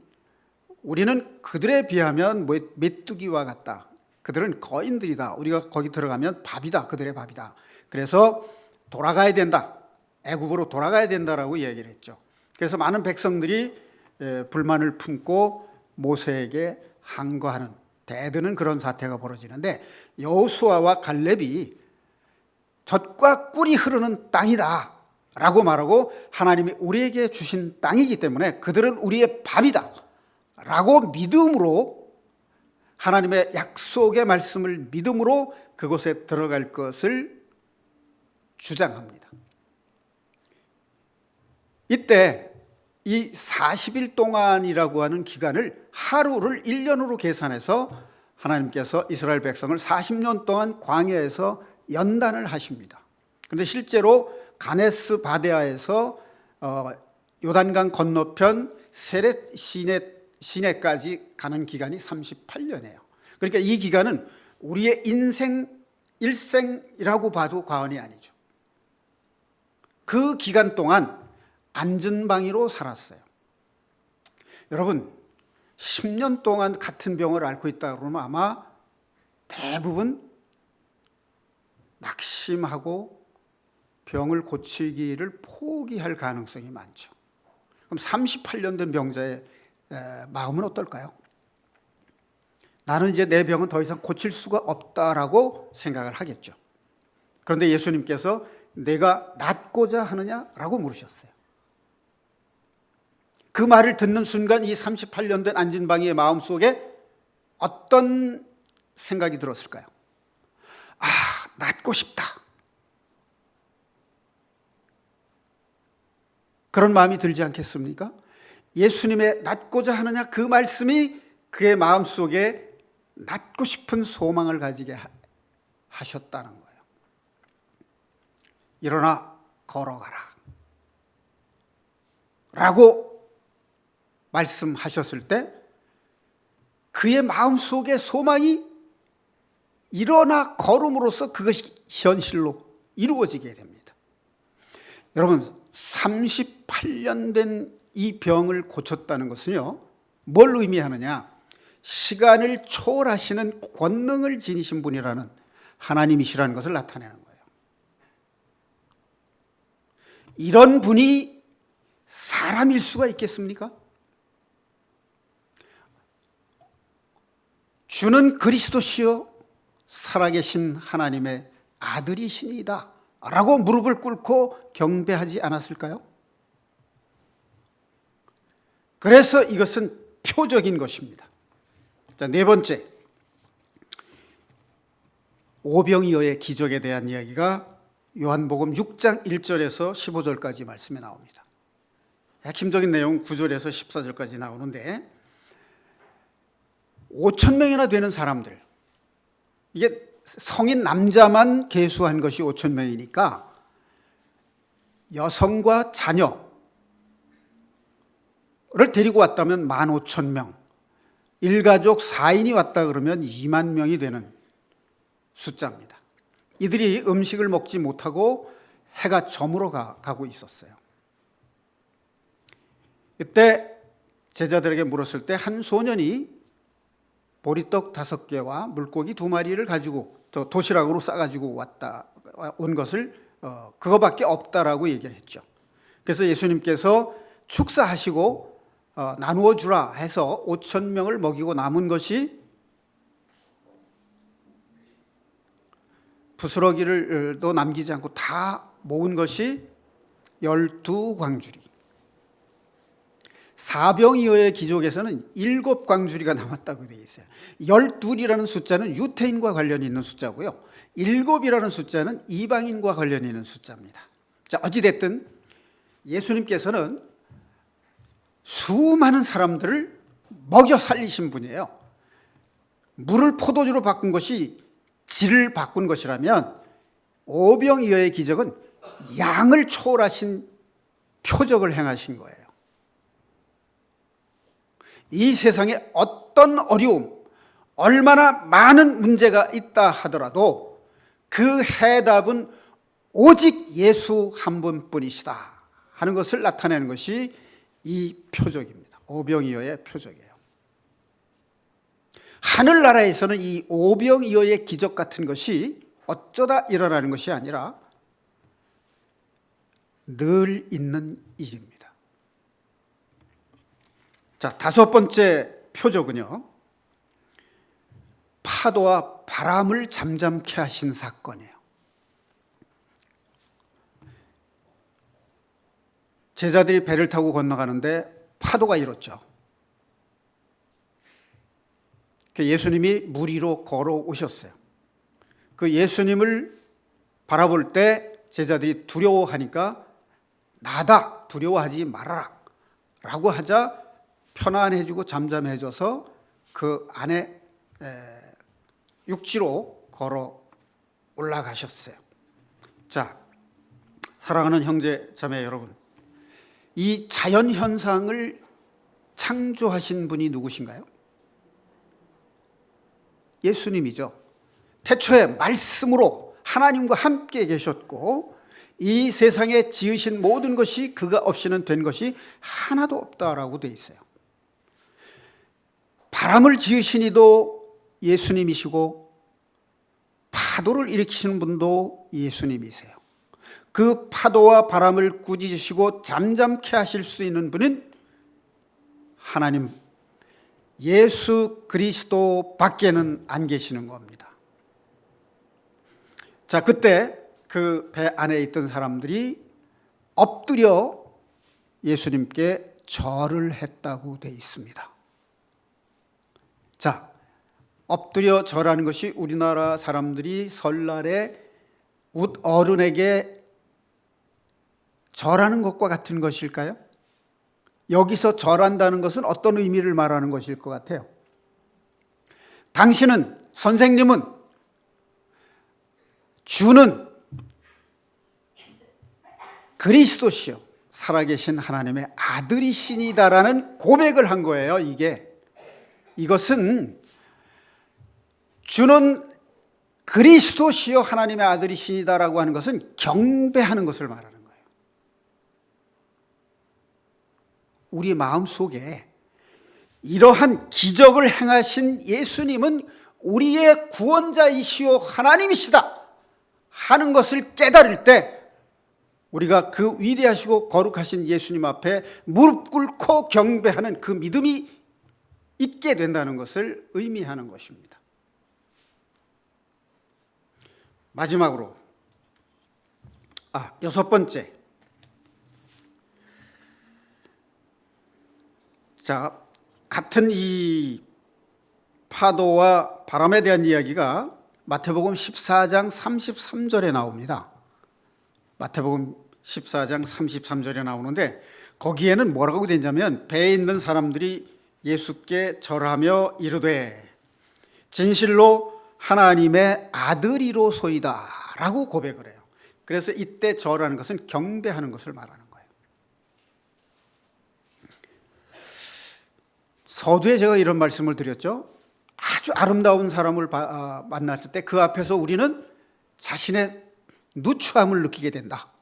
우리는 그들에 비하면 메뚜기와 같다. 그들은 거인들이다. 우리가 거기 들어가면 밥이다. 그들의 밥이다. 그래서 돌아가야 된다. 애굽으로 돌아가야 된다라고 얘기를 했죠. 그래서 많은 백성들이 불만을 품고 모세에게 항거하는, 대드는 그런 사태가 벌어지는데, 여호수아와 갈렙이 젖과 꿀이 흐르는 땅이다 라고 말하고 하나님이 우리에게 주신 땅이기 때문에 그들은 우리의 밥이다 라고 믿음으로, 하나님의 약속의 말씀을 믿음으로 그곳에 들어갈 것을 주장합니다. 이때 이 40일 동안이라고 하는 기간을 하루를 1년으로 계산해서 하나님께서 이스라엘 백성을 40년 동안 광야에서 연단을 하십니다. 그런데 실제로 가네스 바데아에서 요단강 건너편 세렛 시내까지 가는 기간이 38년이에요. 그러니까 이 기간은 우리의 인생 일생이라고 봐도 과언이 아니죠. 그 기간 동안 안전방위로 살았어요. 여러분, 10년 동안 같은 병을 앓고 있다 그러면 아마 대부분 낙심하고 병을 고치기를 포기할 가능성이 많죠. 그럼 38년 된 병자의 마음은 어떨까요? 나는 이제 내 병은 더 이상 고칠 수가 없다라고 생각을 하겠죠. 그런데 예수님께서 내가 낫고자 하느냐라고 물으셨어요. 그 말을 듣는 순간 이 38년 된 안진방이의 마음속에 어떤 생각이 들었을까요? 아, 낫고 싶다. 그런 마음이 들지 않겠습니까? 예수님의 낫고자 하느냐 그 말씀이 그의 마음속에 낫고 싶은 소망을 가지게 하셨다는 거예요. 일어나 걸어가라 라고 말씀하셨을 때 그의 마음속의 소망이 일어나 걸음으로써 그것이 현실로 이루어지게 됩니다. 여러분, 38년 된 이 병을 고쳤다는 것은요, 뭘 의미하느냐? 시간을 초월하시는 권능을 지니신 분이라는 하나님이시라는 것을 나타내는 거예요. 이런 분이 사람일 수가 있겠습니까? 주는 그리스도시요 살아계신 하나님의 아들이시니이다 라고 무릎을 꿇고 경배하지 않았을까요? 그래서 이것은 표적인 것입니다. 자, 네 번째, 오병이어의 기적에 대한 이야기가 요한복음 6장 1절에서 15절까지 말씀에 나옵니다. 핵심적인 내용 9절에서 14절까지 나오는데 5천 명이나 되는 사람들, 이게 성인 남자만 계수한 것이 5천 명이니까 여성과 자녀를 데리고 왔다면 15,000명, 일가족 4인이 왔다 그러면 2만 명이 되는 숫자입니다. 이들이 음식을 먹지 못하고 해가 저물어 가고 있었어요. 이때 제자들에게 물었을 때 한 소년이 보리떡 5개와 물고기 2마리를 가지고 도시락으로 싸가지고 온 것을 그거밖에 없다라고 얘기를 했죠. 그래서 예수님께서 축사하시고 나누어 주라 해서 5천 명을 먹이고 남은 것이 부스러기를도 남기지 않고 다 모은 것이 12광주리. 사병이어의 기록에서는 7광주리가 남았다고 되어 있어요. 12이라는 숫자는 유태인과 관련이 있는 숫자고요. 7이라는 숫자는 이방인과 관련이 있는 숫자입니다. 자, 어찌됐든 예수님께서는 수많은 사람들을 먹여 살리신 분이에요. 물을 포도주로 바꾼 것이 질을 바꾼 것이라면 오병이어의 기적은 양을 초월하신 표적을 행하신 거예요. 이 세상에 어떤 어려움, 얼마나 많은 문제가 있다 하더라도 그 해답은 오직 예수 한 분뿐이시다 하는 것을 나타내는 것이 이 표적입니다. 오병이어의 표적이에요. 하늘나라에서는 이 오병이어의 기적 같은 것이 어쩌다 일어나는 것이 아니라 늘 있는 일입니다. 자, 5번째 표적은요, 파도와 바람을 잠잠케 하신 사건이에요. 제자들이 배를 타고 건너가는데 파도가 일었죠. 예수님이 물 위로 걸어오셨어요. 그 예수님을 바라볼 때 제자들이 두려워하니까 나다, 두려워하지 말아라 라고 하자 편안해지고 잠잠해져서 그 안에 육지로 걸어 올라가셨어요. 자, 사랑하는 형제 자매 여러분, 이 자연 현상을 창조하신 분이 누구신가요? 예수님이죠. 태초에 말씀으로 하나님과 함께 계셨고 이 세상에 지으신 모든 것이 그가 없이는 된 것이 하나도 없다라고 되어 있어요. 바람을 지으신 이도 예수님이시고 파도를 일으키시는 분도 예수님이세요. 그 파도와 바람을 꾸짖으시고 잠잠케 하실 수 있는 분은 하나님 예수 그리스도 밖에는 안 계시는 겁니다. 자, 그때 그 배 안에 있던 사람들이 엎드려 예수님께 절을 했다고 되어 있습니다. 자, 엎드려 절하는 것이 우리나라 사람들이 설날에 어른에게 절하는 것과 같은 것일까요? 여기서 절한다는 것은 어떤 의미를 말하는 것일 것 같아요? 당신은, 선생님은, 주는 그리스도시요 살아계신 하나님의 아들이시니다라는 고백을 한 거예요. 이것은 주는 그리스도시요 하나님의 아들이시니다라고 하는 것은 경배하는 것을 말하는 거예요. 우리 마음속에 이러한 기적을 행하신 예수님은 우리의 구원자이시오 하나님이시다 하는 것을 깨달을 때 우리가 그 위대하시고 거룩하신 예수님 앞에 무릎 꿇고 경배하는 그 믿음이 있게 된다는 것을 의미하는 것입니다. 마지막으로 여섯 번째, 자, 같은 이 파도와 바람에 대한 이야기가 마태복음 14장 33절에 나옵니다. 마태복음 14장 33절에 나오는데 거기에는 뭐라고 되냐면 배에 있는 사람들이 예수께 절하며 이르되 진실로 하나님의 아들이로소이다 라고 고백을 해요. 그래서 이때 절하는 것은 경배하는 것을 말하는 거예요. 서두에 제가 이런 말씀을 드렸죠. 아주 아름다운 사람을 만났을 때 그 앞에서 우리는 자신의 누추함을 느끼게 된다.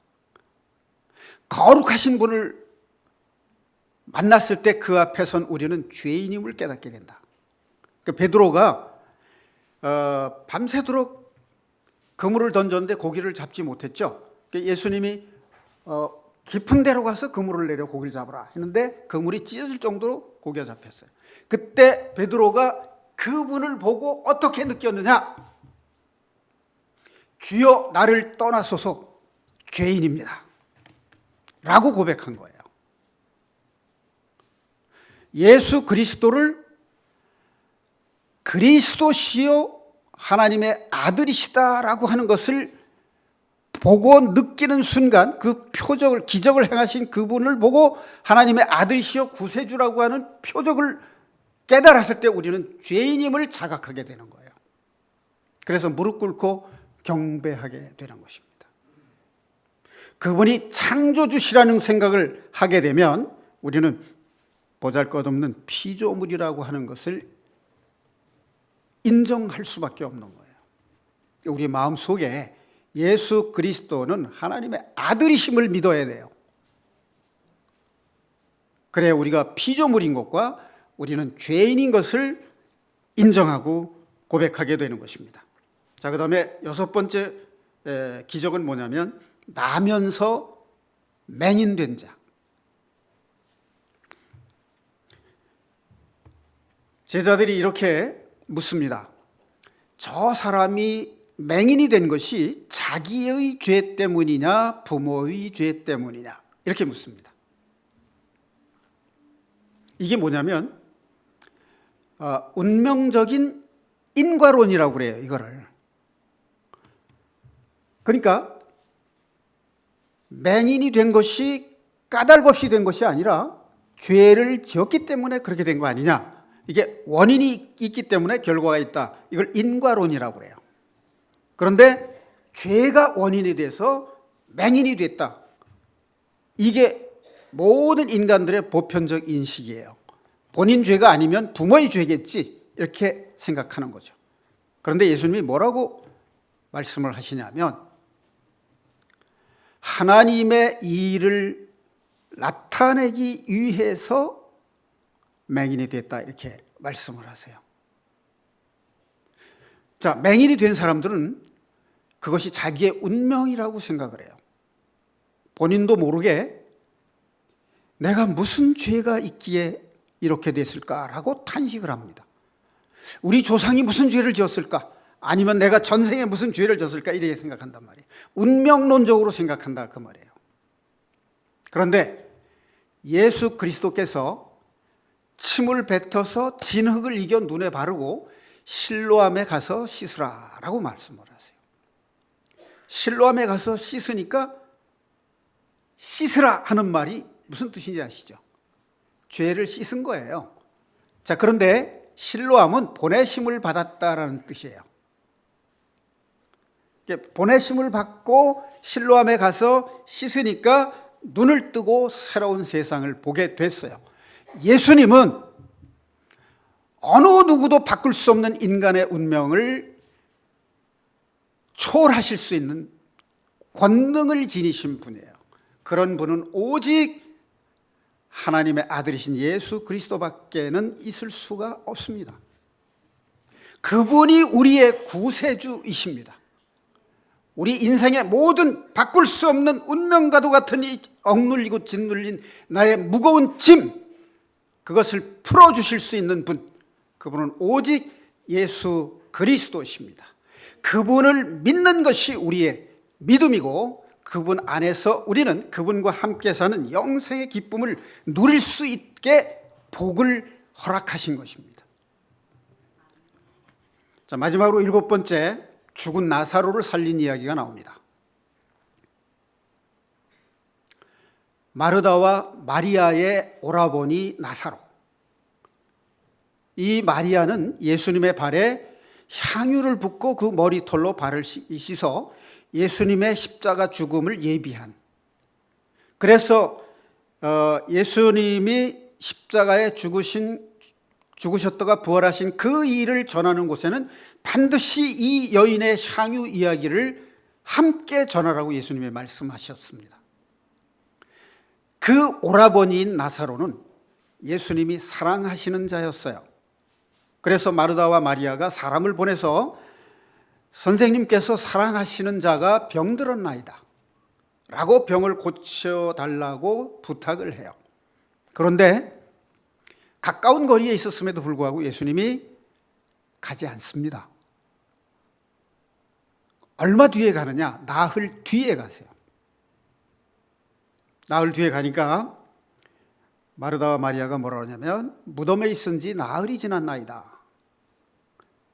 거룩하신 분을 만났을 때 그 앞에선 우리는 죄인임을 깨닫게 된다. 베드로가 밤새도록 그물을 던졌는데 고기를 잡지 못했죠. 예수님이 깊은 데로 가서 그물을 내려 고기를 잡으라 했는데 그물이 찢어질 정도로 고기가 잡혔어요. 그때 베드로가 그분을 보고 어떻게 느꼈느냐? 주여 나를 떠나소서 죄인입니다 라고 고백한 거예요. 예수 그리스도를 그리스도시요 하나님의 아들이시다라고 하는 것을 보고 느끼는 순간 그 표적을, 기적을 행하신 그분을 보고 하나님의 아들이시요 구세주라고 하는 표적을 깨달았을 때 우리는 죄인임을 자각하게 되는 거예요. 그래서 무릎 꿇고 경배하게 되는 것입니다. 그분이 창조주시라는 생각을 하게 되면 우리는 보잘것없는 피조물이라고 하는 것을 인정할 수밖에 없는 거예요. 우리 마음속에 예수 그리스도는 하나님의 아들이심을 믿어야 돼요. 그래야 우리가 피조물인 것과 우리는 죄인인 것을 인정하고 고백하게 되는 것입니다. 자, 그 다음에 여섯 번째 기적은 뭐냐면 나면서 맹인된 자. 제자들이 이렇게 묻습니다. 저 사람이 맹인이 된 것이 자기의 죄 때문이냐 부모의 죄 때문이냐 이렇게 묻습니다. 이게 뭐냐면 운명적인 인과론이라고 그래요. 이거를. 그러니까 맹인이 된 것이 까닭 없이 된 것이 아니라 죄를 지었기 때문에 그렇게 된 거 아니냐. 이게 원인이 있기 때문에 결과가 있다. 이걸 인과론이라고 그래요. 그런데 죄가 원인이 돼서 맹인이 됐다. 이게 모든 인간들의 보편적 인식이에요. 본인 죄가 아니면 부모의 죄겠지 이렇게 생각하는 거죠. 그런데 예수님이 뭐라고 말씀을 하시냐면 하나님의 일을 나타내기 위해서 맹인이 됐다 이렇게 말씀을 하세요. 자, 맹인이 된 사람들은 그것이 자기의 운명이라고 생각을 해요. 본인도 모르게 내가 무슨 죄가 있기에 이렇게 됐을까라고 탄식을 합니다. 우리 조상이 무슨 죄를 지었을까? 아니면 내가 전생에 무슨 죄를 졌을까? 이렇게 생각한단 말이에요. 운명론적으로 생각한다 그 말이에요. 그런데 예수 그리스도께서 침을 뱉어서 진흙을 이겨 눈에 바르고 실로암에 가서 씻으라라고 말씀을 하세요. 실로암에 가서 씻으니까 씻으라 하는 말이 무슨 뜻인지 아시죠? 죄를 씻은 거예요. 자, 그런데 실로암은 보내심을 받았다라는 뜻이에요. 보내심을 받고 실로암에 가서 씻으니까 눈을 뜨고 새로운 세상을 보게 됐어요. 예수님은 어느 누구도 바꿀 수 없는 인간의 운명을 초월하실 수 있는 권능을 지니신 분이에요. 그런 분은 오직 하나님의 아들이신 예수 그리스도밖에는 있을 수가 없습니다. 그분이 우리의 구세주이십니다. 우리 인생의 모든 바꿀 수 없는 운명과도 같은 이 억눌리고 짓눌린 나의 무거운 짐, 그것을 풀어주실 수 있는 분, 그분은 오직 예수 그리스도십니다. 그분을 믿는 것이 우리의 믿음이고 그분 안에서 우리는 그분과 함께 사는 영생의 기쁨을 누릴 수 있게 복을 허락하신 것입니다. 자, 마지막으로 7번째, 죽은 나사로를 살린 이야기가 나옵니다. 마르다와 마리아의 오라버니 나사로. 이 마리아는 예수님의 발에 향유를 붓고 그 머리털로 발을 씻어 예수님의 십자가 죽음을 예비한, 그래서 예수님이 십자가에 죽으셨다가 부활하신 그 일을 전하는 곳에는 반드시 이 여인의 향유 이야기를 함께 전하라고 예수님이 말씀하셨습니다. 그 오라버니인 나사로는 예수님이 사랑하시는 자였어요. 그래서 마르다와 마리아가 사람을 보내서 선생님께서 사랑하시는 자가 병들었나이다 라고 병을 고쳐달라고 부탁을 해요. 그런데 가까운 거리에 있었음에도 불구하고 예수님이 가지 않습니다. 얼마 뒤에 가느냐? 나흘 뒤에 가세요. 나흘 뒤에 가니까 마르다와 마리아가 뭐라 그러냐면 무덤에 있은 지 나흘이 지났나이다.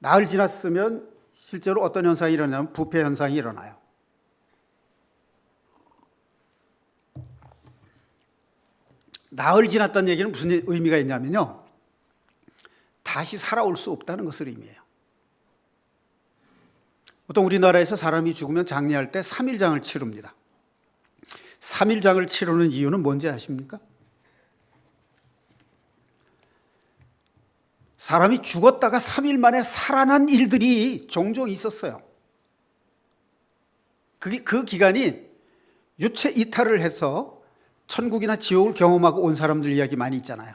나흘 지났으면 실제로 어떤 현상이 일어나냐면 부패 현상이 일어나요. 나흘 지났다는 얘기는 무슨 의미가 있냐면요, 다시 살아올 수 없다는 것을 의미해요. 보통 우리나라에서 사람이 죽으면 장례할 때 3일장을 치릅니다. 3일장을 치르는 이유는 뭔지 아십니까? 사람이 죽었다가 3일 만에 살아난 일들이 종종 있었어요. 그 기간이 유체 이탈을 해서 천국이나 지옥을 경험하고 온 사람들 이야기 많이 있잖아요.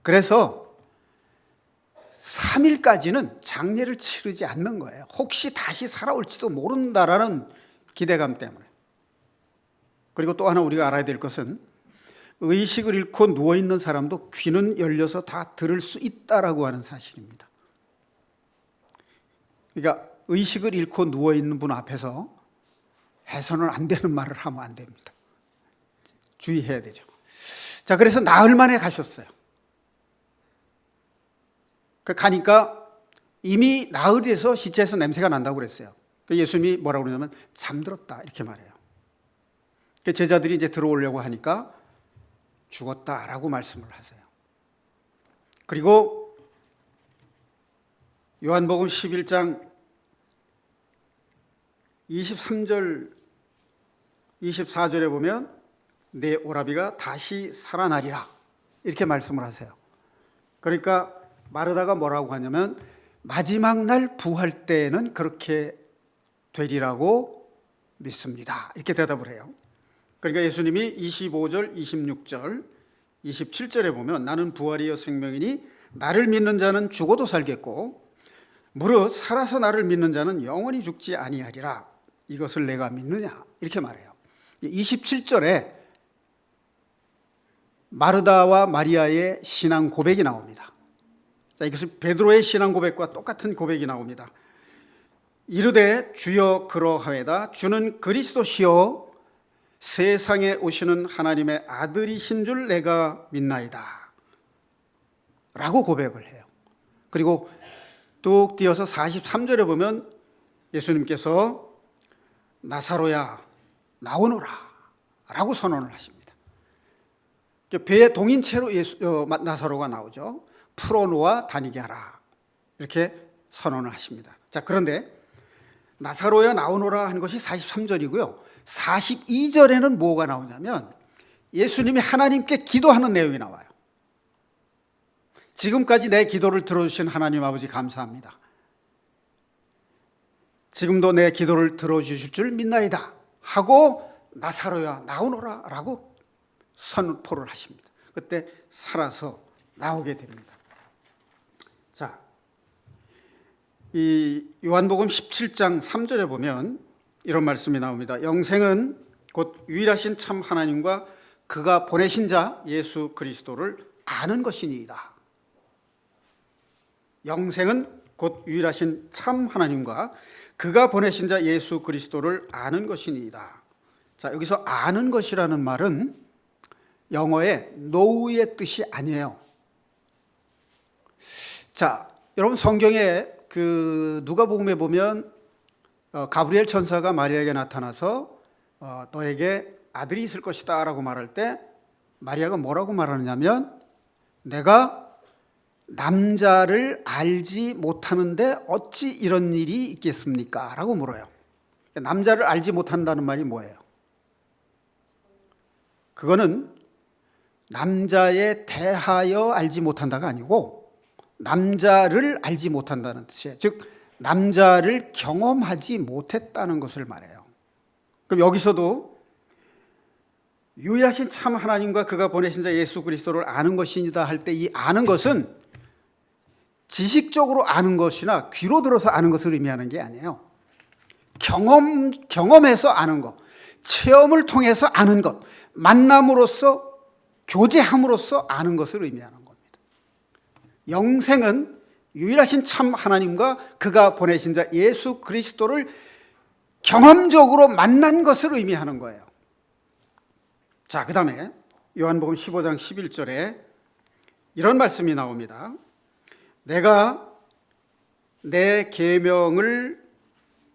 그래서 3일까지는 장례를 치르지 않는 거예요. 혹시 다시 살아올지도 모른다라는 기대감 때문에. 그리고 또 하나 우리가 알아야 될 것은 의식을 잃고 누워있는 사람도 귀는 열려서 다 들을 수 있다라고 하는 사실입니다. 그러니까 의식을 잃고 누워있는 분 앞에서 해서는 안 되는 말을 하면 안 됩니다. 주의해야 되죠. 자, 그래서 나흘 만에 가셨어요. 가니까 이미 나흘에서 시체에서 냄새가 난다고 그랬어요. 예수님이 뭐라고 그러냐면 잠들었다 이렇게 말해요. 제자들이 이제 들어오려고 하니까 죽었다라고 말씀을 하세요. 그리고 요한복음 11장 23절 24절에 보면 내 오라비가 다시 살아나리라 이렇게 말씀을 하세요. 그러니까 마르다가 뭐라고 하냐면 마지막 날 부활 때에는 그렇게 되리라고 믿습니다 이렇게 대답을 해요. 그러니까 예수님이 25절 26절 27절에 보면 나는 부활이요 생명이니 나를 믿는 자는 죽어도 살겠고 무릇 살아서 나를 믿는 자는 영원히 죽지 아니하리라. 이것을 내가 믿느냐 이렇게 말해요. 27절에 마르다와 마리아의 신앙 고백이 나옵니다. 자, 이것은 베드로의 신앙 고백과 똑같은 고백이 나옵니다. 이르되 주여 그러하외다 주는 그리스도시요 세상에 오시는 하나님의 아들이신 줄 내가 믿나이다 라고 고백을 해요. 그리고 뚝 띄어서 43절에 보면 예수님께서 나사로야 나오너라 라고 선언을 하십니다. 배에 동인체로 나사로가 나오죠. 풀어놓아 다니게 하라 이렇게 선언을 하십니다. 자, 그런데 나사로야 나오너라 하는 것이 43절이고요 42절에는 뭐가 나오냐면 예수님이 하나님께 기도하는 내용이 나와요. 지금까지 내 기도를 들어주신 하나님 아버지 감사합니다. 지금도 내 기도를 들어주실 줄 믿나이다 하고 나사로야 나오너라 라고 선포를 하십니다. 그때 살아서 나오게 됩니다. 자, 이 요한복음 17장 3절에 보면 이런 말씀이 나옵니다. 영생은 곧 유일하신 참 하나님과 그가 보내신 자 예수 그리스도를 아는 것이니이다. 영생은 곧 유일하신 참 하나님과 그가 보내신 자 예수 그리스도를 아는 것이니이다. 자, 여기서 아는 것이라는 말은 영어의 know의 뜻이 아니에요. 자, 여러분 성경에 누가복음에 보면 가브리엘 천사가 마리아에게 나타나서 너에게 아들이 있을 것이다 라고 말할 때 마리아가 뭐라고 말하느냐면 내가 남자를 알지 못하는데 어찌 이런 일이 있겠습니까? 라고 물어요. 남자를 알지 못한다는 말이 뭐예요? 그거는 남자에 대하여 알지 못한다가 아니고 남자를 알지 못한다는 뜻이에요. 즉 남자를 경험하지 못했다는 것을 말해요. 그럼 여기서도 유일하신 참 하나님과 그가 보내신 자 예수 그리스도를 아는 것이니다 할 때 이 아는 것은 지식적으로 아는 것이나 귀로 들어서 아는 것을 의미하는 게 아니에요. 경험해서 아는 것, 체험을 통해서 아는 것, 만남으로써 교제함으로써 아는 것을 의미하는 겁니다. 영생은 유일하신 참 하나님과 그가 보내신 자 예수 그리스도를 경험적으로 만난 것을 의미하는 거예요. 자, 그 다음에 요한복음 15장 11절에 이런 말씀이 나옵니다. 내가 내 계명을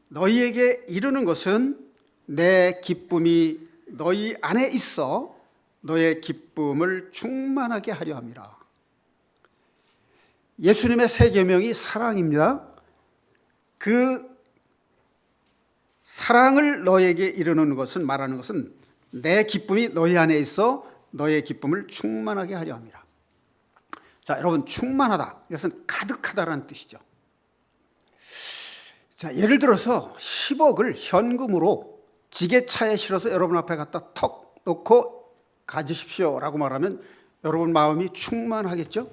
너희에게 이루는 것은 내 기쁨이 너희 안에 있어 너의 기쁨을 충만하게 하려 함이라. 예수님의 새 계명이 사랑입니다. 그 사랑을 너에게 이루는 것은 말하는 것은 내 기쁨이 너희 안에 있어 너의 기쁨을 충만하게 하려 함이라. 자, 여러분 충만하다 이것은 가득하다라는 뜻이죠. 자, 예를 들어서 10억을 현금으로 지게차에 실어서 여러분 앞에 갖다 턱 놓고 가지십시오 라고 말하면 여러분 마음이 충만하겠죠?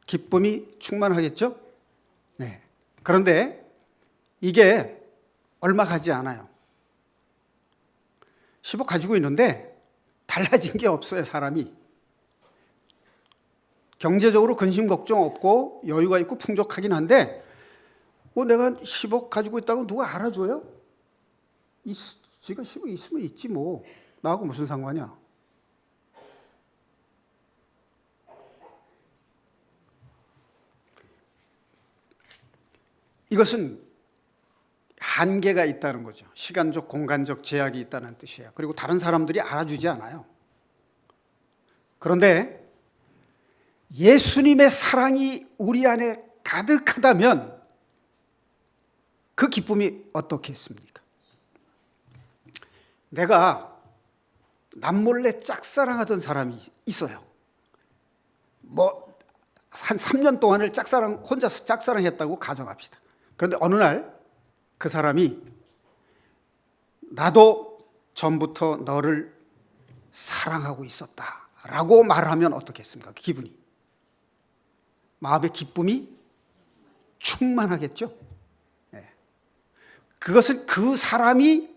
기쁨이 충만하겠죠? 네. 그런데 이게 얼마 가지 않아요. 10억 가지고 있는데 달라진 게 없어요. 사람이 경제적으로 근심 걱정 없고 여유가 있고 풍족하긴 한데 내가 10억 가지고 있다고 누가 알아줘요? 지가 10억 있으면 있지 뭐 나하고 무슨 상관이야. 이것은 한계가 있다는 거죠. 시간적 공간적 제약이 있다는 뜻이에요. 그리고 다른 사람들이 알아주지 않아요. 그런데 예수님의 사랑이 우리 안에 가득하다면 그 기쁨이 어떻겠습니까? 내가 남몰래 짝사랑하던 사람이 있어요. 한 3년 동안을 혼자서 짝사랑했다고 가정합시다. 그런데 어느 날 그 사람이 나도 전부터 너를 사랑하고 있었다라고 말하면 어떻겠습니까? 기분이, 마음의 기쁨이 충만하겠죠. 그것은 그 사람이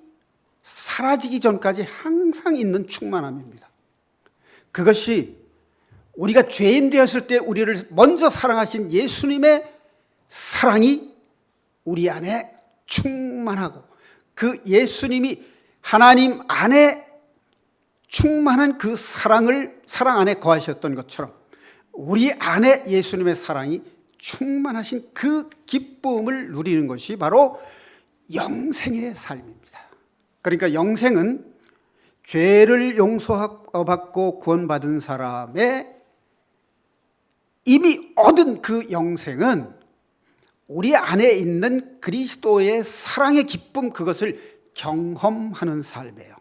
사라지기 전까지 항상 있는 충만함입니다. 그것이 우리가 죄인 되었을 때 우리를 먼저 사랑하신 예수님의 사랑이 우리 안에 충만하고, 그 예수님이 하나님 안에 충만한 그 사랑 안에 거하셨던 것처럼 우리 안에 예수님의 사랑이 충만하신 그 기쁨을 누리는 것이 바로 영생의 삶입니다. 그러니까 영생은 죄를 용서받고 구원받은 사람의 이미 얻은 그 영생은 우리 안에 있는 그리스도의 사랑의 기쁨, 그것을 경험하는 삶이에요.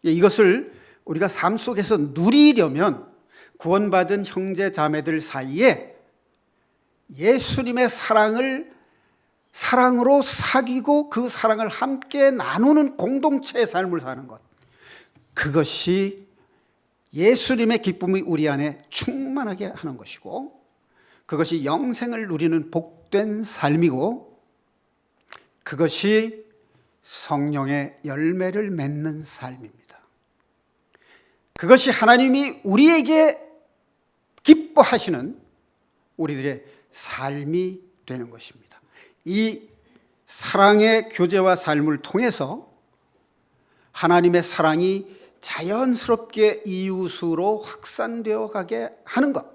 이것을 우리가 삶 속에서 누리려면 구원받은 형제 자매들 사이에 예수님의 사랑으로 사귀고 그 사랑을 함께 나누는 공동체의 삶을 사는 것, 그것이 예수님의 기쁨이 우리 안에 충만하게 하는 것이고, 그것이 영생을 누리는 복된 삶이고, 그것이 성령의 열매를 맺는 삶입니다. 그것이 하나님이 우리에게 기뻐하시는 우리들의 삶이 되는 것입니다. 이 사랑의 교제와 삶을 통해서 하나님의 사랑이 자연스럽게 이웃으로 확산되어 가게 하는 것,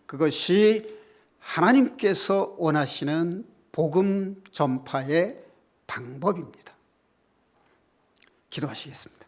그것이 하나님께서 원하시는 복음 전파의 방법입니다. 기도하시겠습니다.